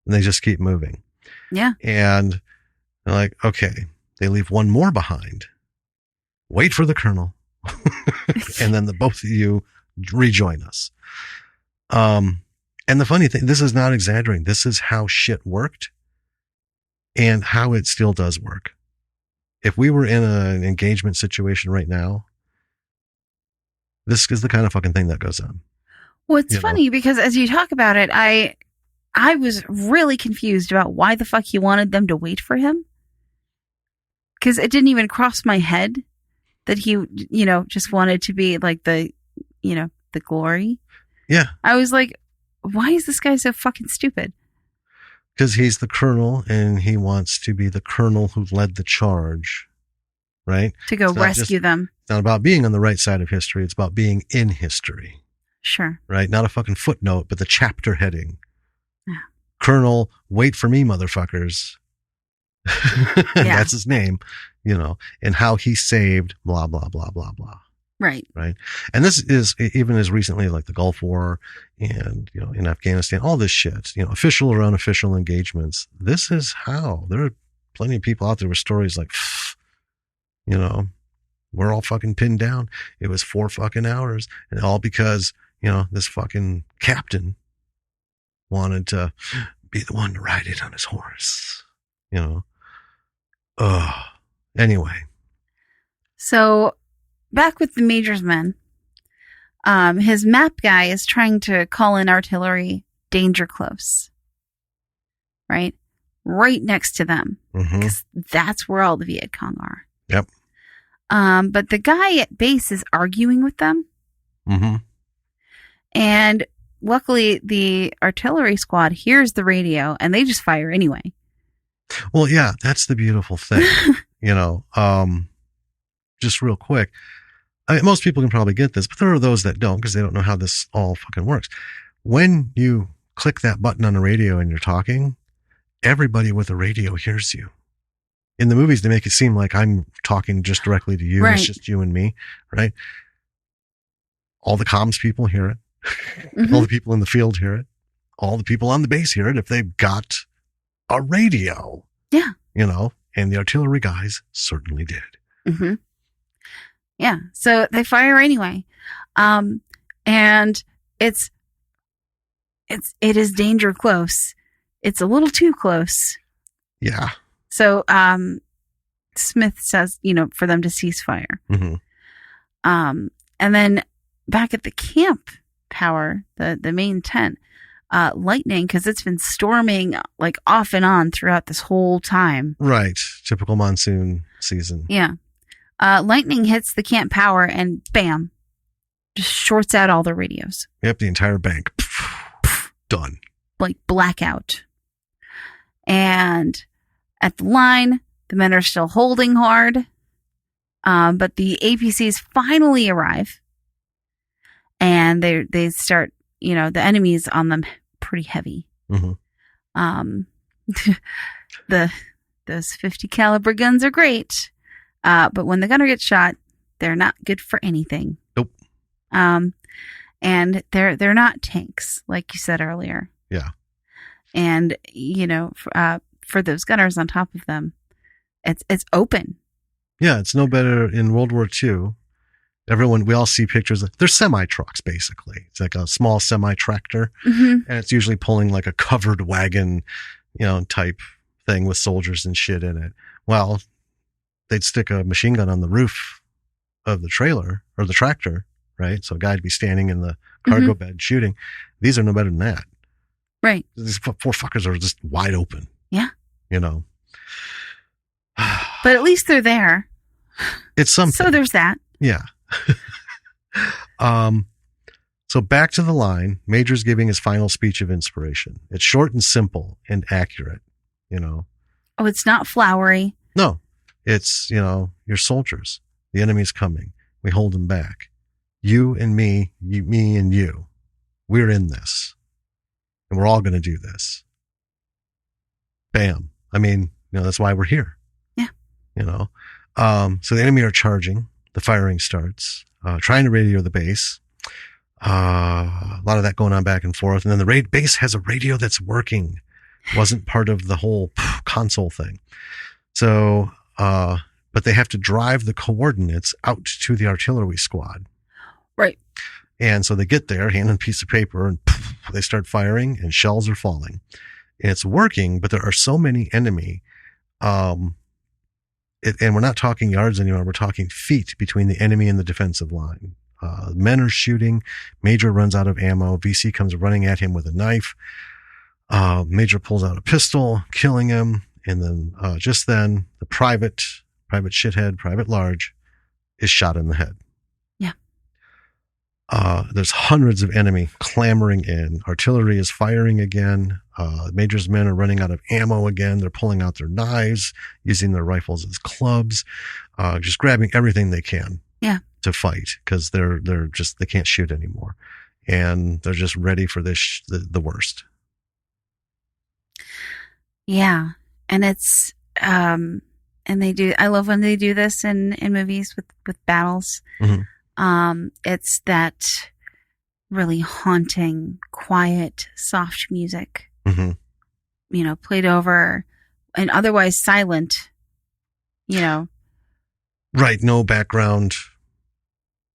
And they just keep moving. Yeah. And they're like, okay. They leave one more behind. Wait for the colonel. And then the both of you rejoin us. And the funny thing, this is not exaggerating. This is how shit worked and how it still does work. If we were in an engagement situation right now, this is the kind of fucking thing that goes on. Well, it's funny because as you talk about it, I was really confused about why the fuck he wanted them to wait for him. Because it didn't even cross my head that he, just wanted to be like the glory. Yeah. I was like, why is this guy so fucking stupid? Because he's the colonel and he wants to be the colonel who led the charge, right? To go rescue them. It's not about being on the right side of history. It's about being in history. Sure. Right? Not a fucking footnote, but the chapter heading. Yeah. Colonel, wait for me, motherfuckers. That's his name, and how he saved blah, blah, blah, blah, blah. Right. Right. And this is even as recently like the Gulf War and, in Afghanistan, all this shit, official or unofficial engagements. This is how there are plenty of people out there with stories like, we're all fucking pinned down. It was 4 fucking hours, and all because, this fucking captain wanted to be the one to ride it on his horse, Anyway. So back with the Major's men, his map guy is trying to call in artillery danger close, right next to them, because that's where all the Viet Cong are. Yep. But the guy at base is arguing with them, and luckily the artillery squad hears the radio and they just fire anyway. Well, yeah, that's the beautiful thing. You know, just real quick. Most people can probably get this, but there are those that don't because they don't know how this all fucking works. When you click that button on the radio and you're talking, everybody with a radio hears you. In the movies, they make it seem like I'm talking just directly to you. Right. And it's just you and me, right? All the comms people hear it. Mm-hmm. All the people in the field hear it. All the people on the base hear it if they've got a radio. Yeah. You know, and the artillery guys certainly did. Mm-hmm. Yeah. So they fire anyway. And it is danger close. It's a little too close. Yeah. So, Smith says, for them to cease fire. Mm-hmm. And then back at the camp power, the main tent, lightning, because it's been storming like off and on throughout this whole time. Right. Typical monsoon season. Yeah. Lightning hits the camp power and bam, just shorts out all the radios. Yep. The entire bank. Done. Like blackout. And at the line, the men are still holding hard. But the APCs finally arrive. And they start, the enemy's on them pretty heavy. Mm-hmm. Those 50 caliber guns are great. But when the gunner gets shot, they're not good for anything. Nope. And they're not tanks, like you said earlier. Yeah. And, for those gunners on top of them, it's open. Yeah, it's no better in World War II. We all see pictures. They're semi-trucks, basically. It's like a small semi-tractor. Mm-hmm. And it's usually pulling like a covered wagon, type thing with soldiers and shit in it. Well, they'd stick a machine gun on the roof of the trailer or the tractor, right? So a guy'd be standing in the cargo bed shooting. These are no better than that. Right. These poor fuckers are just wide open. Yeah. But at least they're there. It's something. So there's that. Yeah. So back to the line. Major's giving his final speech of inspiration. It's short and simple and accurate, Oh, it's not flowery. No. It's, your soldiers. The enemy's coming. We hold them back. You and me, me and you. We're in this. And we're all going to do this. Bam. I mean, that's why we're here. Yeah. So the enemy are charging. The firing starts, trying to radio the base. A lot of that going on back and forth. And then the base has a radio that's working. Wasn't part of the whole console thing. So, but they have to drive the coordinates out to the artillery squad. Right. And so they get there, hand on a piece of paper, and they start firing, and shells are falling. And it's working, but there are so many enemy. And we're not talking yards anymore. We're talking feet between the enemy and the defensive line. Men are shooting. Major runs out of ammo. VC comes running at him with a knife. Major pulls out a pistol, killing him. And then, just then, the private shithead, Private Large, is shot in the head. Yeah. There's hundreds of enemy clamoring in. Artillery is firing again. Major's men are running out of ammo again. They're pulling out their knives, using their rifles as clubs, just grabbing everything they can. Yeah. To fight because they can't shoot anymore, and they're just ready for this the worst. Yeah, and it's and they do. I love when they do this in movies with battles. Mm-hmm. It's that really haunting, quiet, soft music. Mm-hmm. Played over and otherwise silent. Right. No background.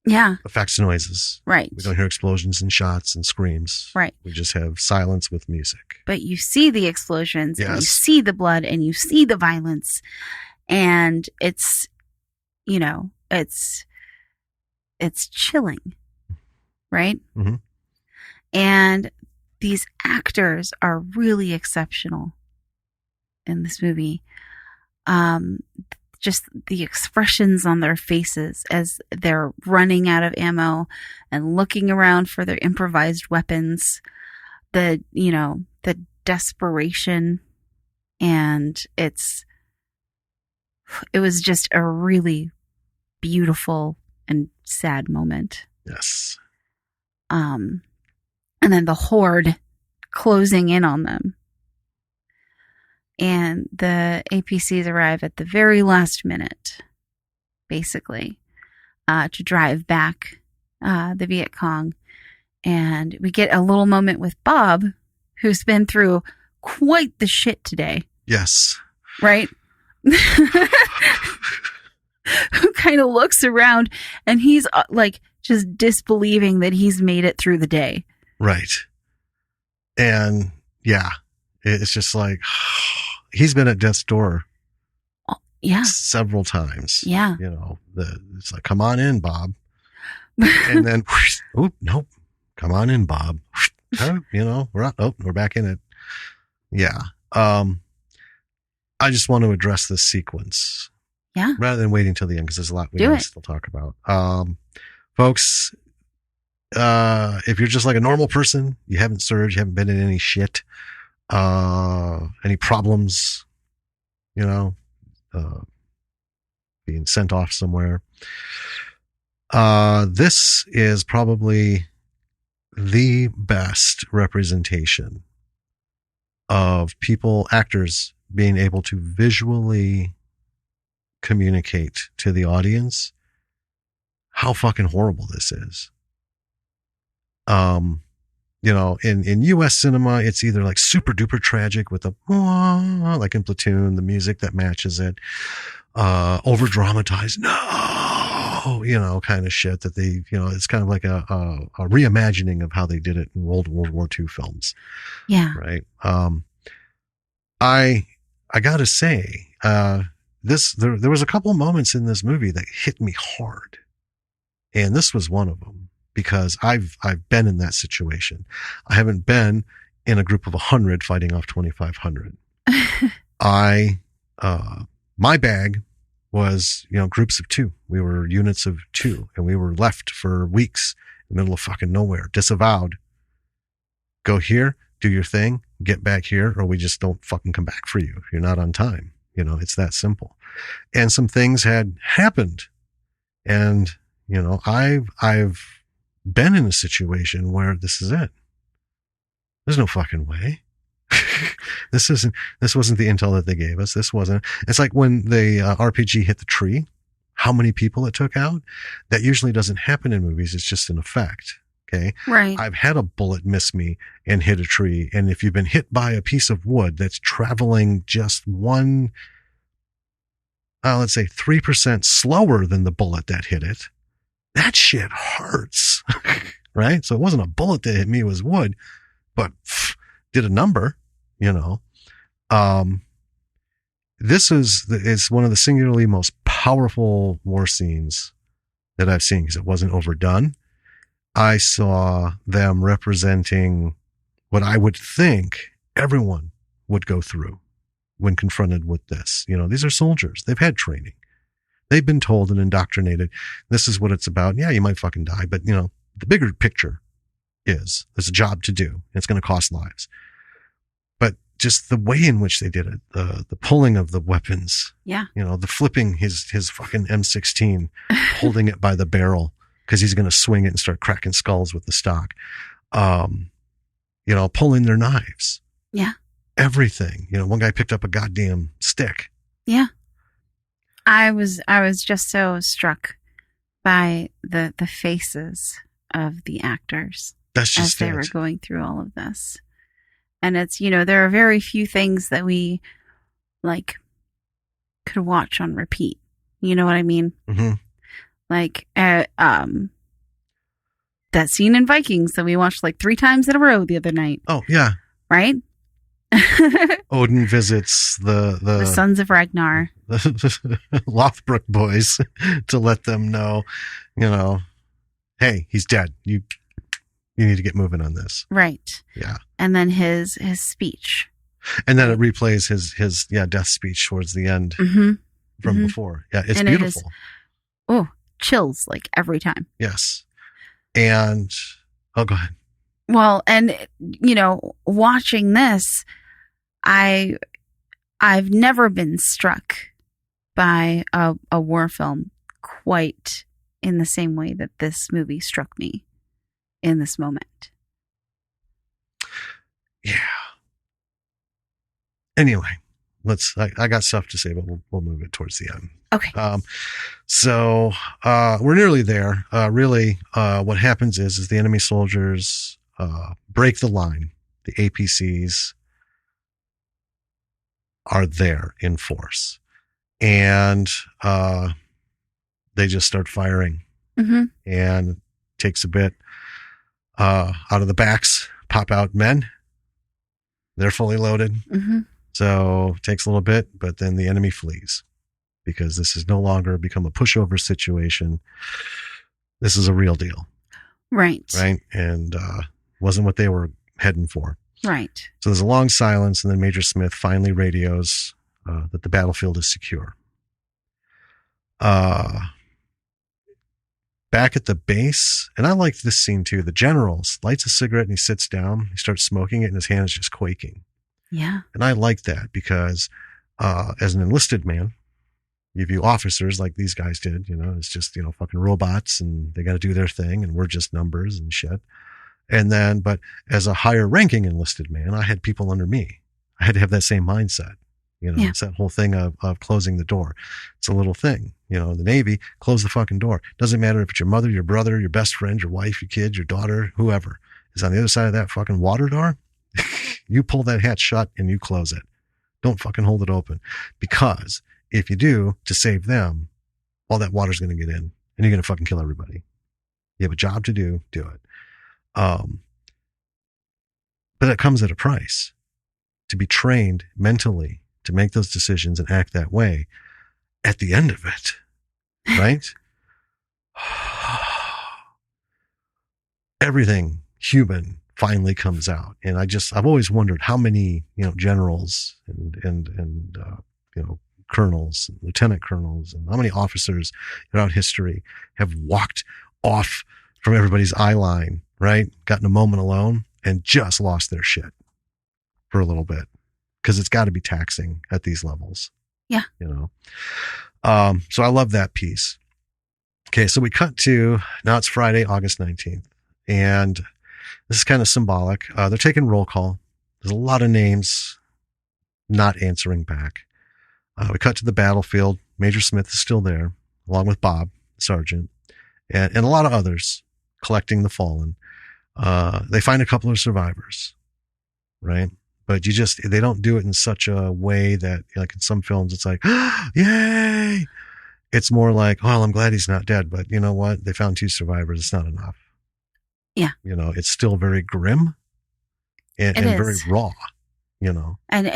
Yeah. Effects noises. Right. We don't hear explosions and shots and screams. Right. We just have silence with music. But you see the explosions, yes. And you see the blood, and you see the violence, and it's chilling, right? Mm-hmm. And these actors are really exceptional in this movie. Just the expressions on their faces as they're running out of ammo and looking around for their improvised weapons, the desperation And it was just a really beautiful and sad moment. Yes. And then the horde closing in on them. And the APCs arrive at the very last minute, basically, to drive back the Viet Cong. And we get a little moment with Bob, who's been through quite the shit today. Yes. Right? Who kind of looks around and he's like just disbelieving that he's made it through the day. Right. And yeah, it's just like he's been at death's door. Yeah. Several times. Yeah. You know, it's like, come on in, Bob. And then, oh, nope. Come on in, Bob. You know, we're back in it. Yeah. I just want to address this sequence. Yeah. Rather than waiting till the end, because there's a lot we can still talk about. Folks, if you're just like a normal person, you haven't served, you haven't been in any shit, any problems, you know, being sent off somewhere. This is probably the best representation of actors being able to visually communicate to the audience how fucking horrible this is. You know, in US cinema, it's either like super duper tragic with like in Platoon, the music that matches it, over dramatized, no, you know, kind of shit that they, you know, it's kind of like a reimagining of how they did it in World War II films. Yeah. Right. I gotta say, there was a couple of moments in this movie that hit me hard. And this was one of them, because I've been in that situation. I haven't been in a group of 100 fighting off 2,500. My bag was, you know, groups of 2. We were units of 2, and we were left for weeks in the middle of fucking nowhere, disavowed. Go here, do your thing, get back here, or we just don't fucking come back for you. You're not on time. You know, it's that simple. And some things had happened. And, you know, I've been in a situation where this is it. There's no fucking way. This wasn't the intel that they gave us. This wasn't. It's like when the RPG hit the tree, how many people it took out. That usually doesn't happen in movies. It's just an effect. Okay. Right. I've had a bullet miss me and hit a tree. And if you've been hit by a piece of wood that's traveling just one, let's say 3% slower than the bullet that hit it, that shit hurts. Right. So it wasn't a bullet that hit me, it was wood, but did a number, you know. This is one of the singularly most powerful war scenes that I've seen, because it wasn't overdone. I saw them representing what I would think everyone would go through when confronted with this. You know, these are soldiers. They've had training. They've been told and indoctrinated. This is what it's about. Yeah, you might fucking die, but, you know, the bigger picture is there's a job to do. It's going to cost lives. But just the way in which they did it, the pulling of the weapons. Yeah. You know, the flipping his fucking M16, holding it by the barrel, because he's going to swing it and start cracking skulls with the stock. You know, pulling their knives. Yeah. Everything. You know, one guy picked up a goddamn stick. Yeah. I was just so struck by the faces of the actors as they were going through all of this. And it's, you know, there are very few things that we like could watch on repeat. You know what I mean? Mm-hmm. Like, that scene in Vikings that we watched like 3 times in a row the other night. Oh, yeah. Right? Odin visits the Sons of Ragnar. The Lothbrok boys to let them know, you know, hey, he's dead. You need to get moving on this. Right. Yeah. And then his speech. And then it replays his death speech towards the end from before. Yeah, it's beautiful. Chills like every time. Yes. And go ahead. Well, and you know, watching this, I I've never been struck by a war film quite in the same way that this movie struck me in this moment. Yeah. Anyway, I got stuff to say, but we'll move it towards the end. Okay. So we're nearly there. Really, what happens is the enemy soldiers break the line. The APCs are there in force, and they just start firing. Mm-hmm. And it takes a bit. Out of the backs pop out men. They're fully loaded. Mm-hmm. So it takes a little bit, but then the enemy flees because this has no longer become a pushover situation. This is a real deal. Right. Right. And wasn't what they were heading for. Right. So there's a long silence, and then Major Smith finally radios that the battlefield is secure. Back at the base, and I liked this scene too, the general lights a cigarette and he sits down. He starts smoking it and his hand is just quaking. Yeah. And I like that because as an enlisted man, you view officers like these guys did, it's just, fucking robots and they got to do their thing and we're just numbers and shit. And then, but as a higher ranking enlisted man, I had people under me. I had to have that same mindset. It's that whole thing of closing the door. It's a little thing, in the Navy, close the fucking door. Doesn't matter if it's your mother, your brother, your best friend, your wife, your kid, your daughter, whoever is on the other side of that fucking water door. You pull that hatch shut and you close it. Don't fucking hold it open, because if you do, to save them, all that water's going to get in and you're going to fucking kill everybody. You have a job to do it. But it comes at a price. To be trained mentally to make those decisions and act that way at the end of it, right? Everything human finally comes out. And I've always wondered how many, generals and colonels, and lieutenant colonels, and how many officers throughout history have walked off from everybody's eye line, right? Gotten a moment alone and just lost their shit for a little bit. Because it's got to be taxing at these levels. Yeah. So I love that piece. Okay, so we cut to, now it's Friday, August 19th. And this is kind of symbolic. They're taking roll call. There's a lot of names not answering back. We cut to the battlefield. Major Smith is still there, along with Bob, the sergeant, and a lot of others collecting the fallen. They find a couple of survivors, right? But they don't do it in such a way that, like in some films, it's like, yay! It's more like, oh, I'm glad he's not dead. But you know what? They found 2 survivors. It's not enough. Yeah. It's still very grim and very raw, And,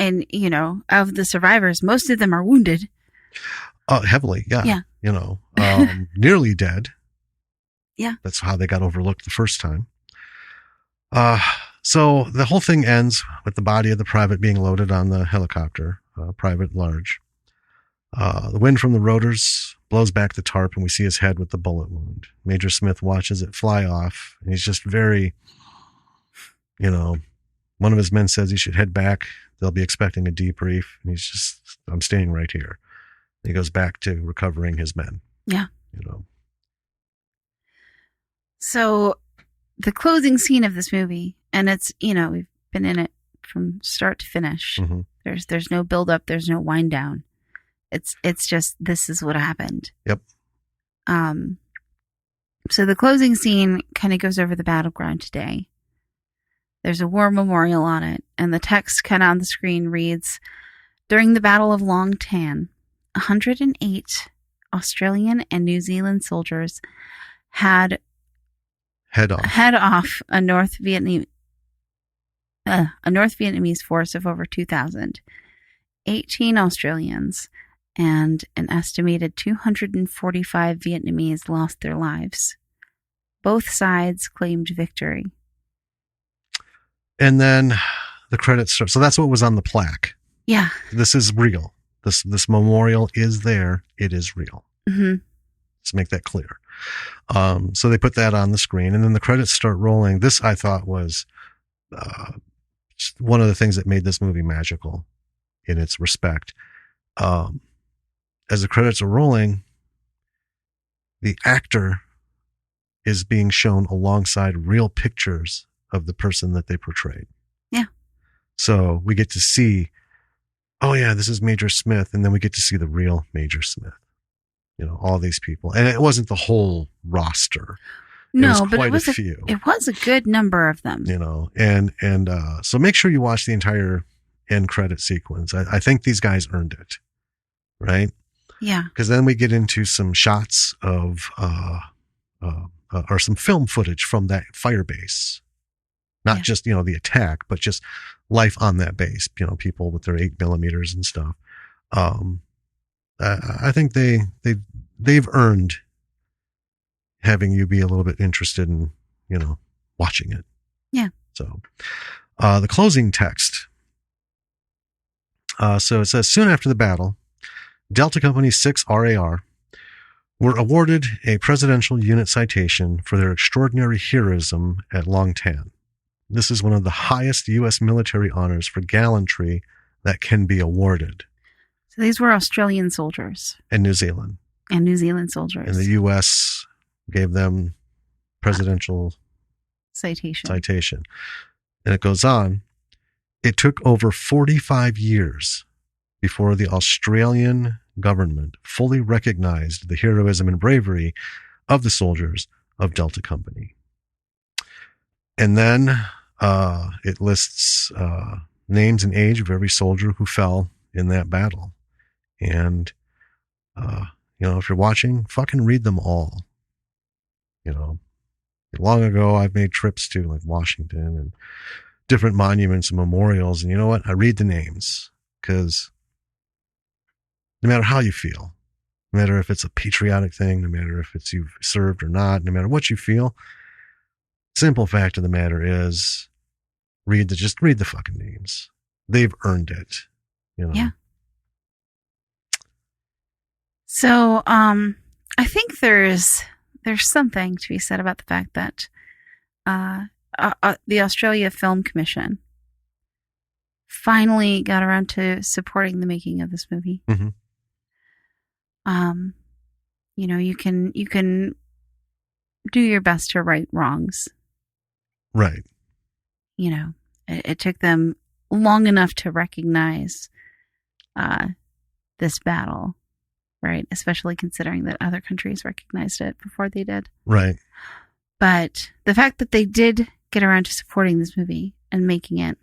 of the survivors, most of them are wounded. Heavily. Yeah. Yeah. Nearly dead. Yeah. That's how they got overlooked the first time. So the whole thing ends with the body of the private being loaded on the helicopter, Private Large. The wind from the rotors blows back the tarp and we see his head with the bullet wound. Major Smith watches it fly off and he's just very, one of his men says he should head back. They'll be expecting a debrief. And he's just, I'm staying right here. And he goes back to recovering his men. Yeah. So the closing scene of this movie, and it's, we've been in it from start to finish. Mm-hmm. There's no build up. There's no wind down. It's just, this is what happened. Yep. So the closing scene kind of goes over the battleground today. There's a war memorial on it, and the text kind of on the screen reads, during the Battle of Long Tan, 108 Australian and New Zealand soldiers had head off a North Vietnamese force of over 2,000. 18 Australians and an estimated 245 Vietnamese lost their lives. Both sides claimed victory. And then the credits start. So that's what was on the plaque. Yeah. This is real. This memorial is there. It is real. Mm-hmm. Let's make that clear. So they put that on the screen, and then the credits start rolling. This, I thought, was one of the things that made this movie magical in its respect. As the credits are rolling, the actor is being shown alongside real pictures of the person that they portrayed. Yeah. So we get to see, oh yeah, this is Major Smith. And then we get to see the real Major Smith, all these people. And it wasn't the whole roster. No, but quite a few. It was a good number of them. And so make sure you watch the entire end credit sequence. I think these guys earned it, right? Yeah. Because then we get into some shots of, or some film footage from that fire base. Not just, the attack, but just life on that base, people with their 8mm and stuff. I think they've earned having you be a little bit interested in, watching it. Yeah. So, the closing text. So it says, soon after the battle, Delta Company 6 RAR were awarded a Presidential Unit Citation for their extraordinary heroism at Long Tan. This is one of the highest U.S. military honors for gallantry that can be awarded. So these were Australian soldiers. And New Zealand. And New Zealand soldiers. And the U.S. gave them Presidential citation. And it goes on. It took over 45 years before the Australian government fully recognized the heroism and bravery of the soldiers of Delta Company. And then it lists names and age of every soldier who fell in that battle. And, if you're watching, fucking read them all. Long ago, I've made trips to like Washington and different monuments and memorials. And you know what? I read the names because no matter how you feel, no matter if it's a patriotic thing, no matter if it's you've served or not, no matter what you feel, simple fact of the matter is just read the fucking names. They've earned it. Yeah. So, I think there's something to be said about the fact that the Australia Film Commission finally got around to supporting the making of this movie. Mm-hmm. You can do your best to right wrongs. Right. It took them long enough to recognize this battle, right? Especially considering that other countries recognized it before they did. Right. But the fact that they did get around to supporting this movie and making it,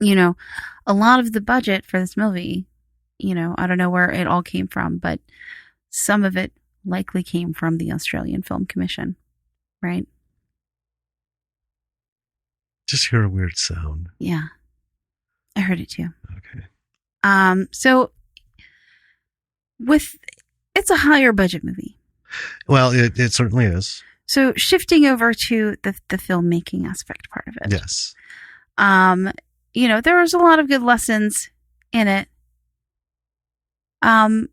a lot of the budget for this movie, I don't know where it all came from, but some of it likely came from the Australian Film Commission, right? Just hear a weird sound. Yeah. I heard it too. Okay. So it's a higher budget movie. Well, it certainly is. So shifting over to the filmmaking aspect part of it. Yes. There was a lot of good lessons in it. But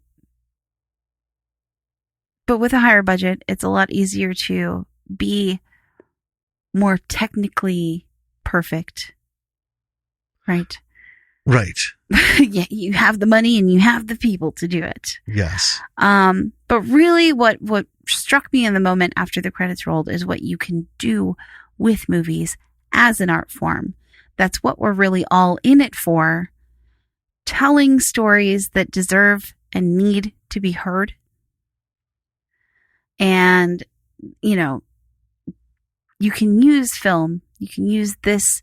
with a higher budget, it's a lot easier to be more technically perfect. Right? Right. Yeah, you have the money and you have the people to do it. Yes. But really what struck me in the moment after the credits rolled is what you can do with movies as an art form. That's what we're really all in it for. Telling stories that deserve and need to be heard. And, you can use film, you can use this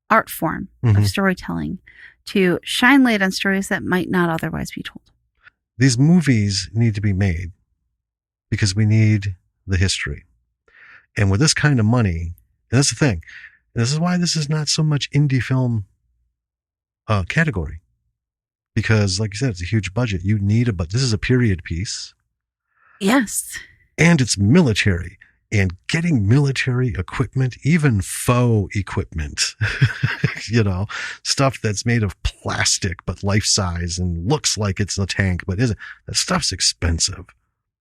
art form of storytelling to shine light on stories that might not otherwise be told. These movies need to be made because we need the history. And with this kind of money, and that's the thing, and this is why this is not so much indie film category. Because, like you said, it's a huge budget. You need but this is a period piece. Yes. And it's military. And getting military equipment, even faux equipment, stuff that's made of plastic but life size and looks like it's a tank but isn't. That stuff's expensive.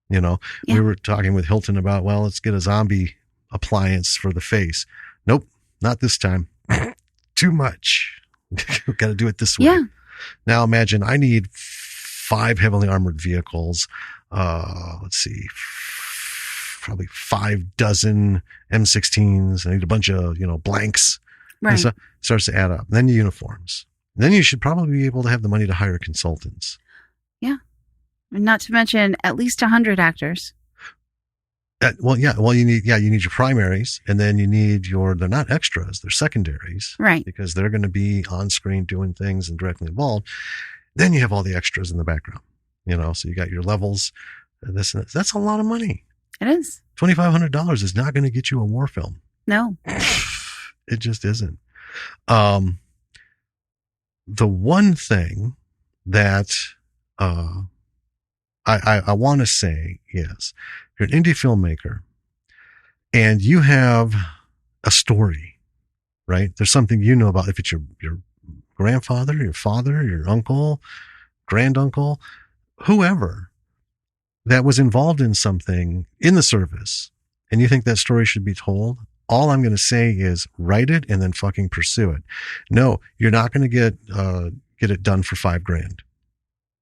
Yeah. We were talking with Hilton about, let's get a zombie appliance for the face. Nope, not this time. Too much. Got to do it this way. Yeah. Now imagine I need 5 heavily armored vehicles. Let's see, probably 5 dozen M16s. I need a bunch of, blanks. Right. And so it starts to add up. Then uniforms. Then you should probably be able to have the money to hire consultants. Yeah. And not to mention at least 100 actors. Well, you need your primaries, and then you need they're not extras, they're secondaries. Right. Because they're going to be on screen doing things and directly involved. Then you have all the extras in the background, so you got your levels, this and that. That's a lot of money. It is. $2,500 is not going to get you a war film. No. It just isn't. The one thing that I want to say is, you're an indie filmmaker and you have a story, right? There's something about, if it's your grandfather, your father, your uncle, granduncle, whoever that was involved in something in the service, and you think that story should be told, all I'm going to say is write it and then fucking pursue it. No, you're not going to get it done for $5,000.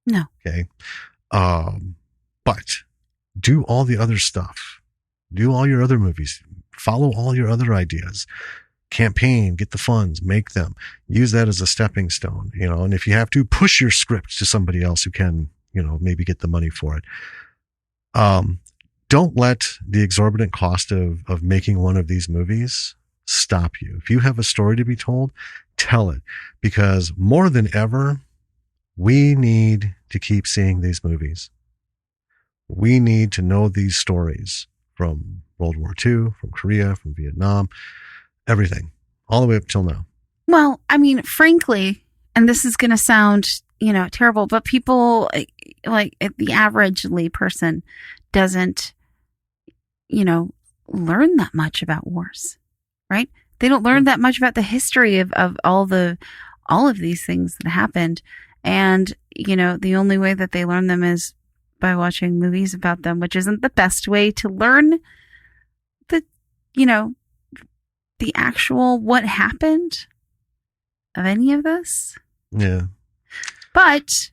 No. Okay. But do all the other stuff. Do all your other movies. Follow all your other ideas. Campaign, get the funds, make them. Use that as a stepping stone, and if you have to, push your script to somebody else who can, maybe get the money for it. Don't let the exorbitant cost of making one of these movies stop you. If you have a story to be told, tell it, because more than ever, we need to keep seeing these movies. We need to know these stories from World War II, from Korea, from Vietnam, everything, all the way up till now. Well, I mean, frankly, and this is going to sound, terrible, but people, like the average lay person doesn't, learn that much about wars, right? They don't learn that much about the history of all of these things that happened. And, the only way that they learn them is by watching movies about them, which isn't the best way to learn the actual what happened of any of this. Yeah. But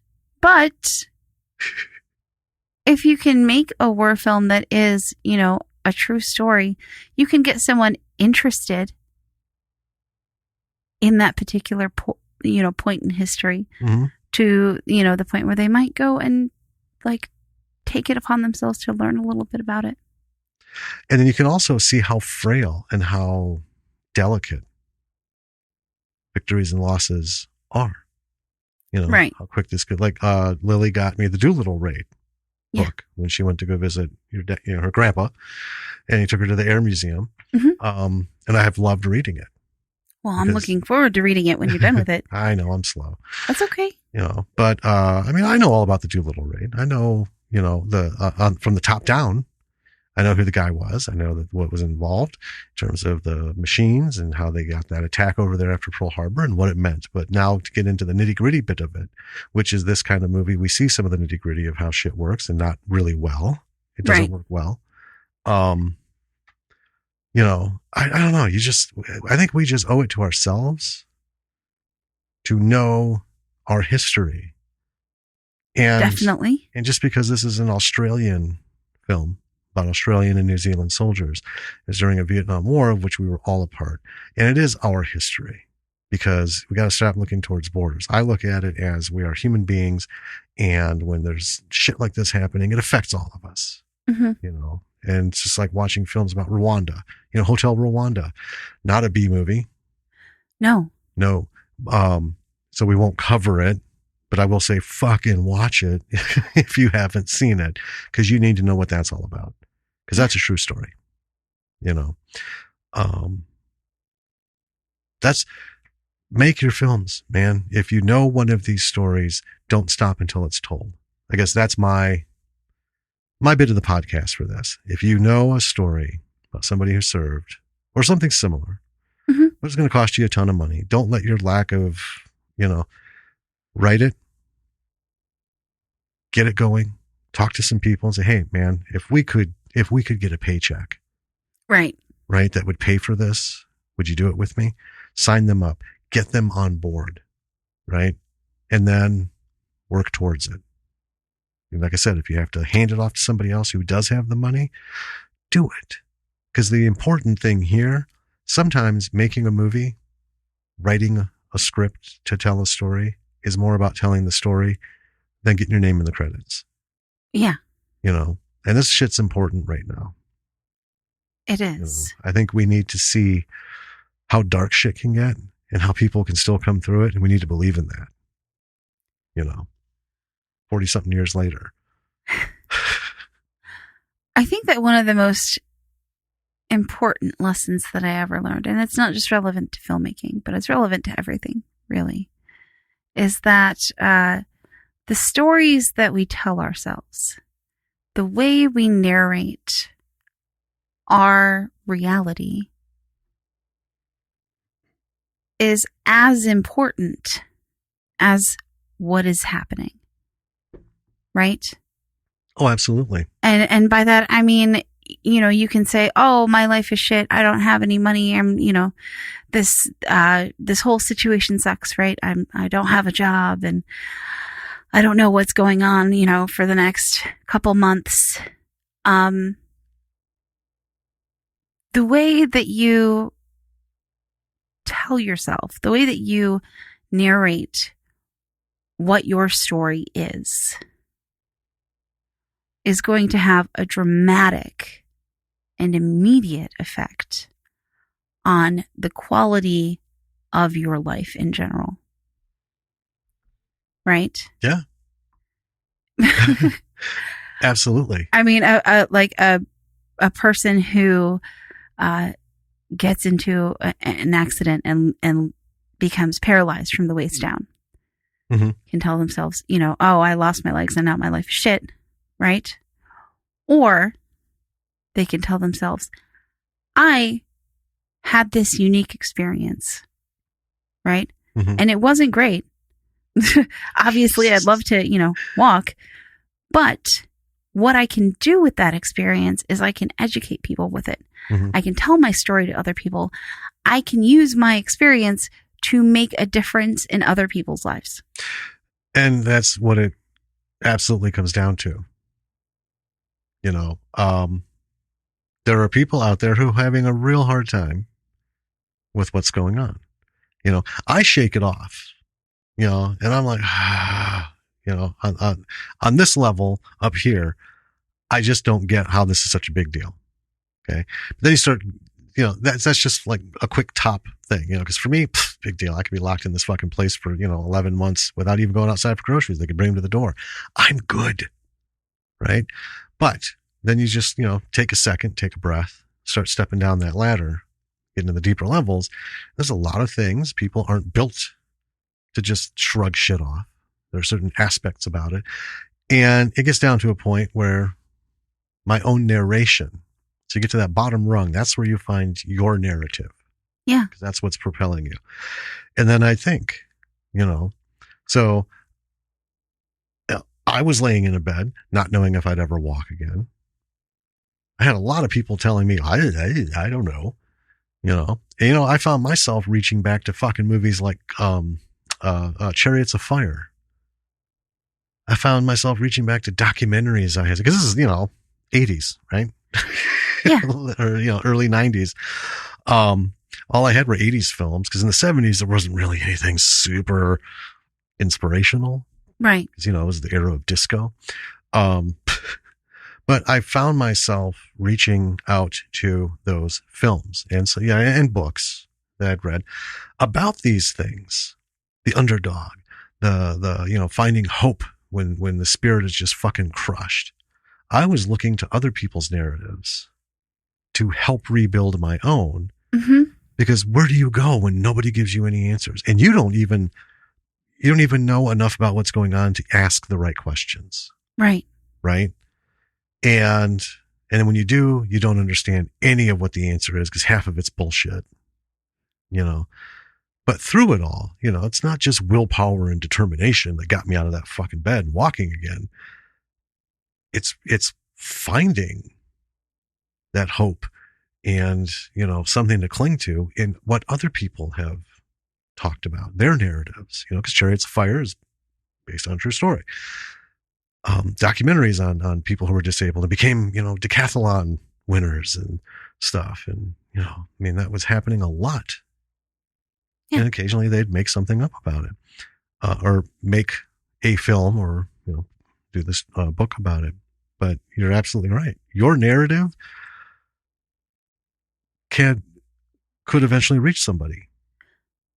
if you can make a war film that is, a true story, you can get someone interested in that particular point in history, mm-hmm. to, the point where they might go and take it upon themselves to learn a little bit about it. And then you can also see how frail and how delicate victories and losses are. Right. How quick this could, Lily got me the Doolittle Raid book when she went to go visit her grandpa, and he took her to the Air Museum. Mm-hmm. And I have loved reading it. Well, I'm looking forward to reading it when you're done with it. I know I'm slow. That's okay. But I know all about the Doolittle Raid. I know, from the top down. I know who the guy was. I know what was involved in terms of the machines and how they got that attack over there after Pearl Harbor and what it meant. But now to get into the nitty gritty bit of it, which is this kind of movie, we see some of the nitty gritty of how shit works, and not really well. It doesn't work well. I don't know. I think we just owe it to ourselves to know our history. And definitely. And just because this is an Australian film about Australian and New Zealand soldiers, is during a Vietnam War of which we were all a part. And it is our history, because we got to stop looking towards borders. I look at it as we are human beings. And when there's shit like this happening, it affects all of us, mm-hmm. And it's just like watching films about Rwanda, Hotel Rwanda, not a B movie. No. So we won't cover it, but I will say fucking watch it if you haven't seen it, because you need to know what that's all about, because that's a true story. That's make your films, man. If you know one of these stories, don't stop until it's told. I guess that's my bit of the podcast for this. If you know a story about somebody who served or something similar, mm-hmm. but it's going to cost you a ton of money, don't let your lack of, write it, get it going, talk to some people and say, hey man, if we could get a paycheck, right, that would pay for this, would you do it with me? Sign them up, get them on board, right? and then work towards it. And like I said, if you have to hand it off to somebody else who does have the money, do it. Because the important thing here, sometimes making a movie, writing a script to tell a story is more about telling the story than getting your name in the credits. Yeah. You know, and this shit's important right now. It is. You know, I think we need to see how dark shit can get and how people can still come through it. And we need to believe in that. You know, 40 something years later. I think that one of the most important lessons that I ever learned, and it's not just relevant to filmmaking, but it's relevant to everything, really, is that the stories that we tell ourselves, the way we narrate our reality, is as important as what is happening. Right? Oh, absolutely. And by that, I mean, you know, you can say, oh, my life is shit. I don't have any money. I'm, you know, this whole situation sucks, right? I don't have a job and I don't know what's going on, you know, for the next couple months. The way that you tell yourself, the way that you narrate what your story is going to have a dramatic and immediate effect on the quality of your life in general. Right? Yeah. Absolutely. I mean, a person who gets into an accident and becomes paralyzed from the waist down can tell themselves, you know, oh, I lost my legs and now my life is shit. Right? Or they can tell themselves, I had this unique experience. Right? And it wasn't great. Obviously, I'd love to, you know, walk. But what I can do with that experience is I can educate people with it. I can tell my story to other people. I can use my experience to make a difference in other people's lives. And that's what it absolutely comes down to. You know, there are people out there who are having a real hard time with what's going on. You know, I shake it off, you know, and I'm like, you know, on this level up here, I just don't get how this is such a big deal. Okay. But then you start, you know, that's just like a quick top thing, you know, because for me, big deal. I could be locked in this fucking place for, you know, 11 months without even going outside for groceries. They could bring them to the door. I'm good. Right. But then you just, you know, take a second, take a breath, start stepping down that ladder, get into the deeper levels. There's a lot of things people aren't built to just shrug shit off. There are certain aspects about it. And it gets down to a point where my own narration, so you get to that bottom rung, that's where you find your narrative. Yeah. Because that's what's propelling you. And then I think, you know, so I was laying in a bed, not knowing if I'd ever walk again. I had a lot of people telling me, I don't know, you know. And, you know, I found myself reaching back to fucking movies like Chariots of Fire. I found myself reaching back to documentaries I had, because this is, you know, 80s, right? Yeah. Or, you know, early 90s. All I had were 80s films, because in the 70s, there wasn't really anything super inspirational. Right. Because, you know, it was the era of disco. But I found myself reaching out to those films and so, yeah, and books that I'd read about these things, the underdog, the, you know, finding hope when the spirit is just fucking crushed. I was looking to other people's narratives to help rebuild my own, because where do you go when nobody gives you any answers? And you don't even know enough about what's going on to ask the right questions. Right. Right. And then when you do, you don't understand any of what the answer is, because half of it's bullshit, you know. But through it all, you know, it's not just willpower and determination that got me out of that fucking bed and walking again. It's finding that hope and, you know, something to cling to in what other people have talked about, their narratives, you know, because Chariots of Fire is based on a true story. Documentaries on people who were disabled and became, decathlon winners and stuff. And, I mean, that was happening a lot. Yeah. And occasionally they'd make something up about it, or make a film or, do this book about it. But you're absolutely right. Your narrative could eventually reach somebody.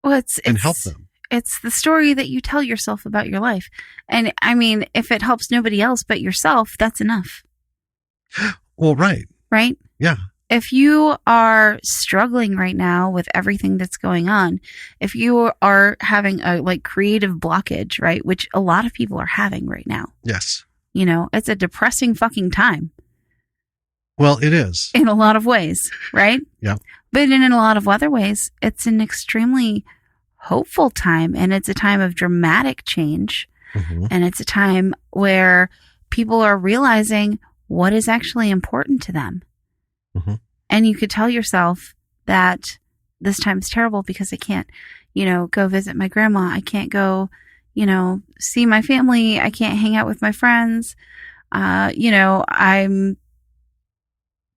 Well, and help them. It's the story that you tell yourself about your life. And I mean, if it helps nobody else but yourself, that's enough. Well, right. Right? Yeah. If you are struggling right now with everything that's going on, if you are having a creative blockage, right, which a lot of people are having right now. Yes. It's a depressing fucking time. Well, it is. In a lot of ways, right? Yeah. But in a lot of other ways, it's an extremely hopeful time, and it's a time of dramatic change. Mm-hmm. And it's a time where people are realizing what is actually important to them. Mm-hmm. And you could tell yourself that this time is terrible because I can't, go visit my grandma. I can't go, see my family. I can't hang out with my friends.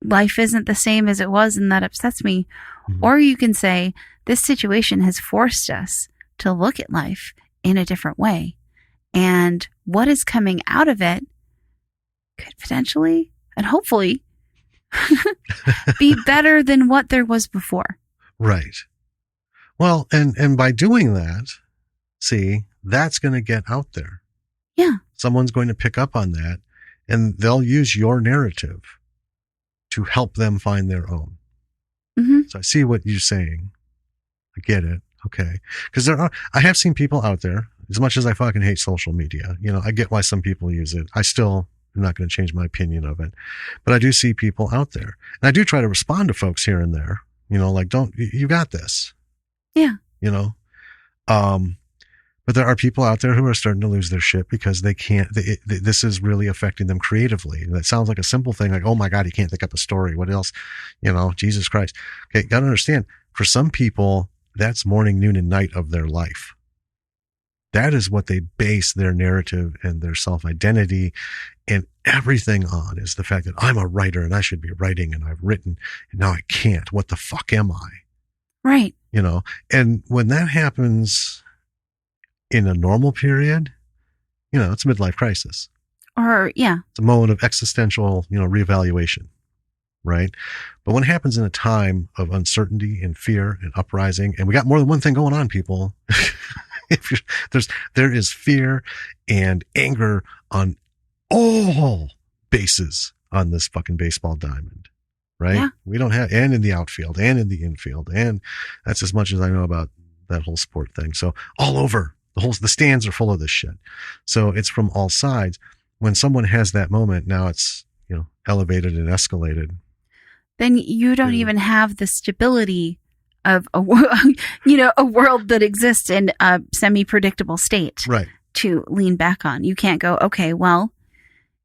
Life isn't the same as it was, and that upsets me. Mm-hmm. Or you can say, this situation has forced us to look at life in a different way. And what is coming out of it could potentially and hopefully be better than what there was before. Right. Well, and by doing that, see, that's going to get out there. Yeah. Someone's going to pick up on that, and they'll use your narrative to help them find their own. Mm-hmm. So I see what you're saying. I get it. Okay. Because I have seen people out there, as much as I fucking hate social media, I get why some people use it. I still am not going to change my opinion of it, but I do see people out there, and I do try to respond to folks here and there, you got this. Yeah. But there are people out there who are starting to lose their shit because they can't, this is really affecting them creatively. And that sounds like a simple thing, like, oh my God, you can't think up a story. What else? Jesus Christ. Okay. Got to understand, for some people, that's morning, noon, and night of their life. That is what they base their narrative and their self-identity and everything on, is the fact that I'm a writer and I should be writing, and I've written and now I can't. What the fuck am I? Right. And when that happens in a normal period, it's a midlife crisis. Or, yeah. It's a moment of existential, reevaluation. Right. But when it happens in a time of uncertainty and fear and uprising, and we got more than one thing going on, people, there is fear and anger on all bases on this fucking baseball diamond. Right. Yeah. We don't have, and in the outfield and in the infield. And that's as much as I know about that whole sport thing. So all over the stands are full of this shit. So it's from all sides. When someone has that moment, now it's, elevated and escalated. Then you don't even have the stability of a world that exists in a semi-predictable state, right, to lean back on. You can't go, okay, well,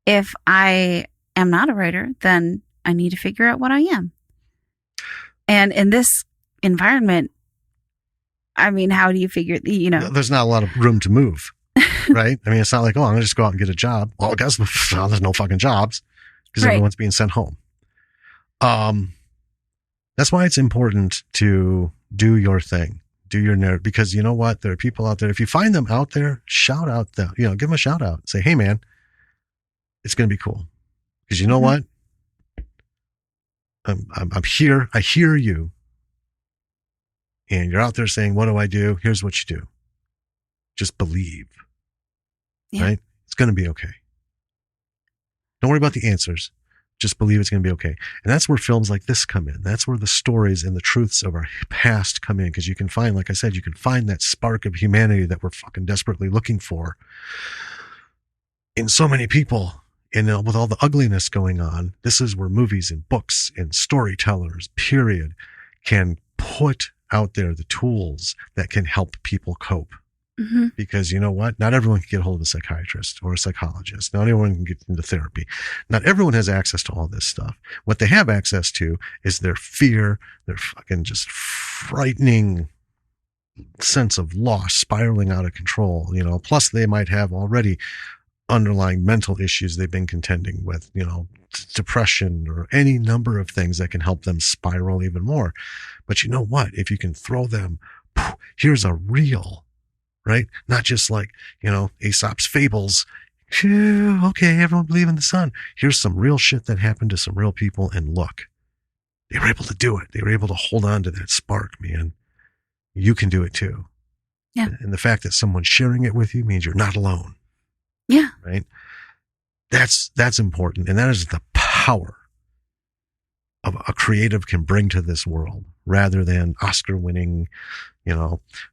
if I am not a writer, then I need to figure out what I am. And in this environment, I mean, how do you figure, There's not a lot of room to move, right? I mean, it's not like, I'm going to just go out and get a job. Well, I guess there's no fucking jobs because everyone's being sent home. That's why it's important to do your thing, do your narrative, because you know what? There are people out there. If you find them out there, shout out them, give them a shout out. Say, hey man, it's going to be cool. Because you know what? I'm here. I hear you. And you're out there saying, what do I do? Here's what you do. Just believe, right? It's going to be okay. Don't worry about the answers. Just believe it's going to be okay. And that's where films like this come in. That's where the stories and the truths of our past come in. Because you can find, like I said, you can find that spark of humanity that we're fucking desperately looking for in so many people. And with all the ugliness going on, this is where movies and books and storytellers, period, can put out there the tools that can help people cope. Mm-hmm. Because you know what? Not everyone can get a hold of a psychiatrist or a psychologist. Not everyone can get into therapy. Not everyone has access to all this stuff. What they have access to is their fear, their fucking just frightening sense of loss, spiraling out of control, plus they might have already underlying mental issues they've been contending with, depression or any number of things that can help them spiral even more. But you know what? If you can throw them, here's a real, right? Not just like, Aesop's fables. Phew, okay, everyone believe in the sun. Here's some real shit that happened to some real people, and look, they were able to do it. They were able to hold on to that spark, man. You can do it too. Yeah. And the fact that someone's sharing it with you means you're not alone. Yeah. Right? That's important. And that is the power of a creative can bring to this world, rather than Oscar winning,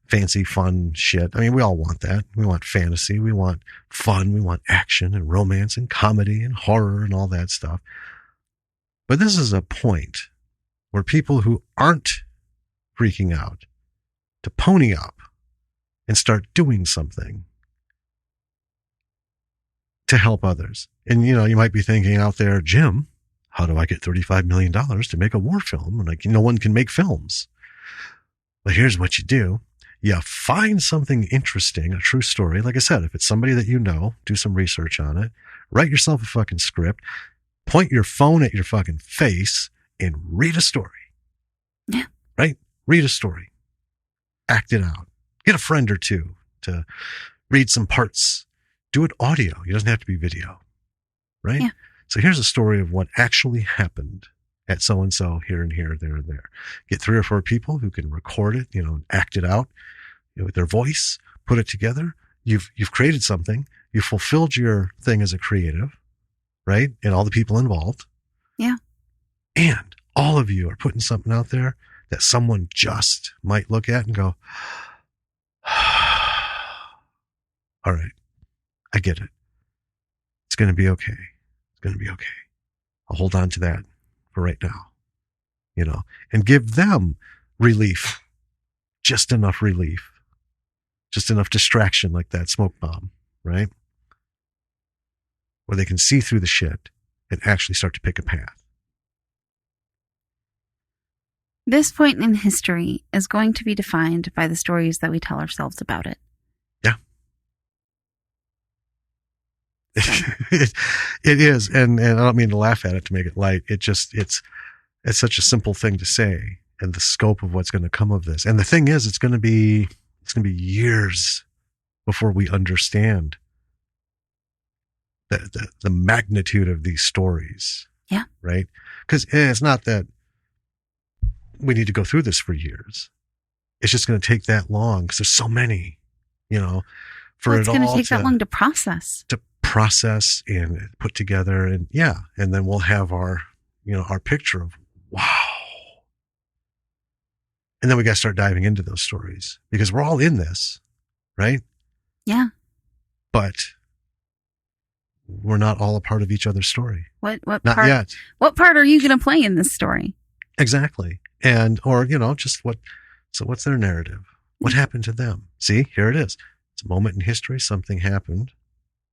fancy fun shit. I mean, we all want that. We want fantasy. We want fun. We want action and romance and comedy and horror and all that stuff. But this is a point where people who aren't freaking out to pony up and start doing something to help others. And, you might be thinking out there, Jim, how do I get $35 million to make a war film? And no one can make films. But here's what you do. You find something interesting, a true story. Like I said, if it's somebody that do some research on it, write yourself a fucking script, point your phone at your fucking face and read a story. Yeah. Right? Read a story. Act it out. Get a friend or two to read some parts. Do it audio. It doesn't have to be video. Right? Yeah. So here's a story of what actually happened at so-and-so, here and here, there and there. Get 3 or 4 people who can record it, act it out with their voice, put it together. You've created something. You fulfilled your thing as a creative, right? And all the people involved. Yeah. And all of you are putting something out there that someone just might look at and go, all right, I get it. It's going to be okay. It's going to be okay. I'll hold on to that for right now, and give them relief, just enough relief, just enough distraction, like that smoke bomb, right? Where they can see through the shit and actually start to pick a path. This point in history is going to be defined by the stories that we tell ourselves about it. Yeah. It is. And I don't mean to laugh at it to make it light. It's such a simple thing to say, and the scope of what's going to come of this. And the thing is, it's going to be years before we understand the magnitude of these stories. Yeah. Right? Because it's not that we need to go through this for years. It's just going to take that long because there's so many, for it's it all going to take that long to process. To process and put together, and and then we'll have our picture of wow. And then we got to start diving into those stories because we're all in this, right? Yeah. But we're not all a part of each other's story. What not part? Yet. What part are you going to play in this story? Exactly. And, or, just what's their narrative? What happened to them? See, here it is. It's a moment in history. Something happened.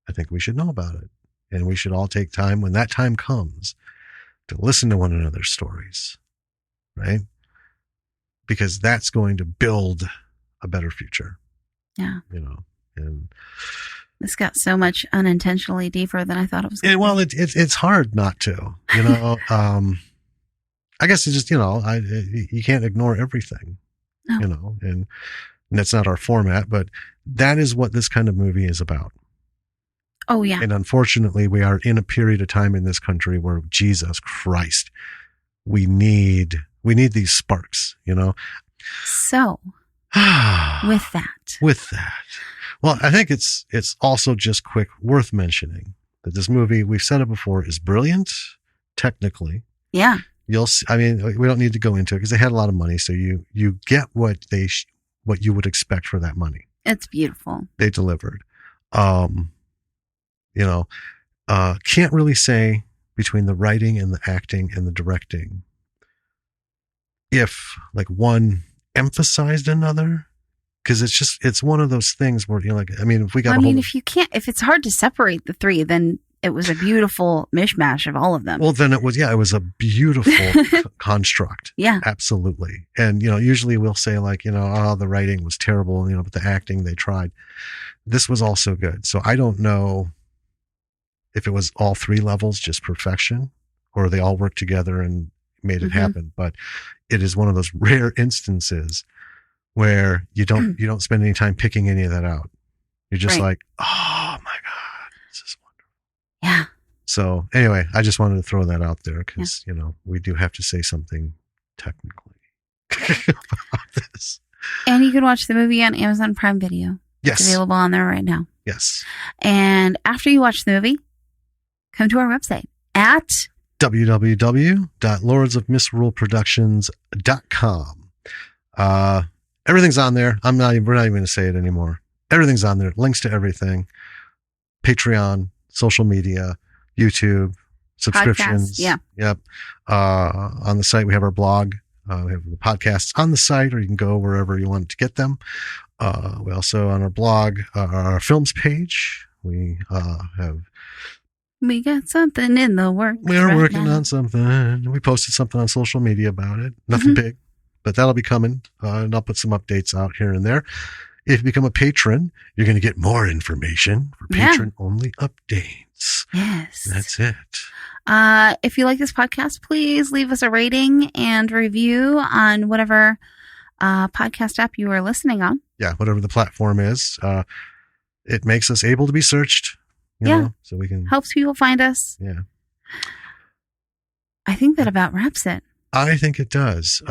I think we should know about it. And we should all take time when that time comes to listen to one another's stories, right? Because that's going to build a better future. Yeah. And this got so much unintentionally deeper than I thought it was. Well, it's hard not to, I guess it's just, you can't ignore everything, No. and that's not our format, but that is what this kind of movie is about. Oh, yeah. And unfortunately, we are in a period of time in this country where, Jesus Christ, we need these sparks, So, with that. Well, I think it's also just worth mentioning that this movie, we've said it before, is brilliant technically. Yeah. You'll see, I mean, we don't need to go into it because they had a lot of money. So you get what you would expect for that money. It's beautiful. They delivered. Can't really say between the writing and the acting and the directing if like one emphasized another, because it's one of those things where if we got if it's hard to separate the three, then it was a beautiful mishmash of all of them. Well, then it was a beautiful construct. Yeah. Absolutely. And, usually we'll say like, the writing was terrible, but the acting, they tried. This was also good. So I don't know if it was all three levels, just perfection, or they all worked together and made it happen. But it is one of those rare instances where you don't spend any time picking any of that out. You're just like, oh my God, this is wonderful. Yeah. So anyway, I just wanted to throw that out there because, we do have to say something technically about this. And you can watch the movie on Amazon Prime Video. Yes. It's available on there right now. Yes. And after you watch the movie, come to our website at www.lordsofmisruleproductions.com. Everything's on there. We're not even going to say it anymore. Everything's on there. Links to everything. Patreon, social media, YouTube, subscriptions. Podcasts, yeah. Yep. On the site, we have our blog. We have the podcasts on the site, or you can go wherever you want to get them. We also, on our blog, our films page, we got something in the works. We are working on something. We posted something on social media about it. Nothing big, but that'll be coming. And I'll put some updates out here and there. If you become a patron, you're going to get more information for patron-only updates. Yes. That's it. If you like this podcast, please leave us a rating and review on whatever podcast app you are listening on. Yeah, whatever the platform is. It makes us able to be searched. You know, so we can... Helps people find us. Yeah. I think that about wraps it. I think it does.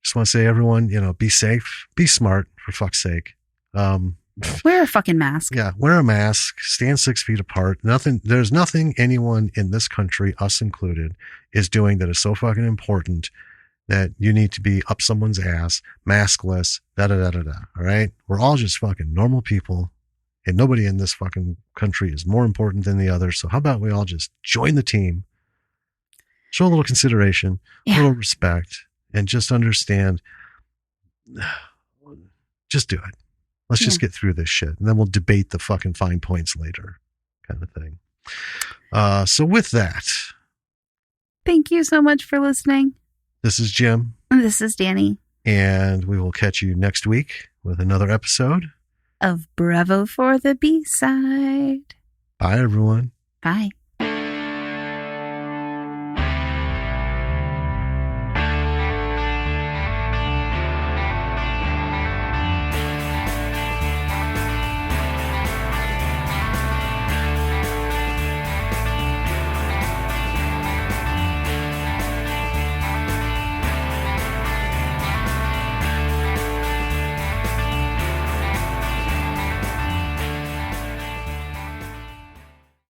Just want to say, everyone, be safe, be smart, for fuck's sake. Wear a fucking mask. Yeah, wear a mask, stand 6 feet apart. There's nothing anyone in this country, us included, is doing that is so fucking important that you need to be up someone's ass, maskless, da-da-da-da-da, all right? We're all just fucking normal people, and nobody in this fucking country is more important than the other. So how about we all just join the team, show a little consideration, a little respect, and just understand, just do it. Let's just get through this shit. And then we'll debate the fucking fine points later, kind of thing. So with that. Thank you so much for listening. This is Jim. And this is Danny. And we will catch you next week with another episode of Bravo for the B-Side. Bye, everyone. Bye.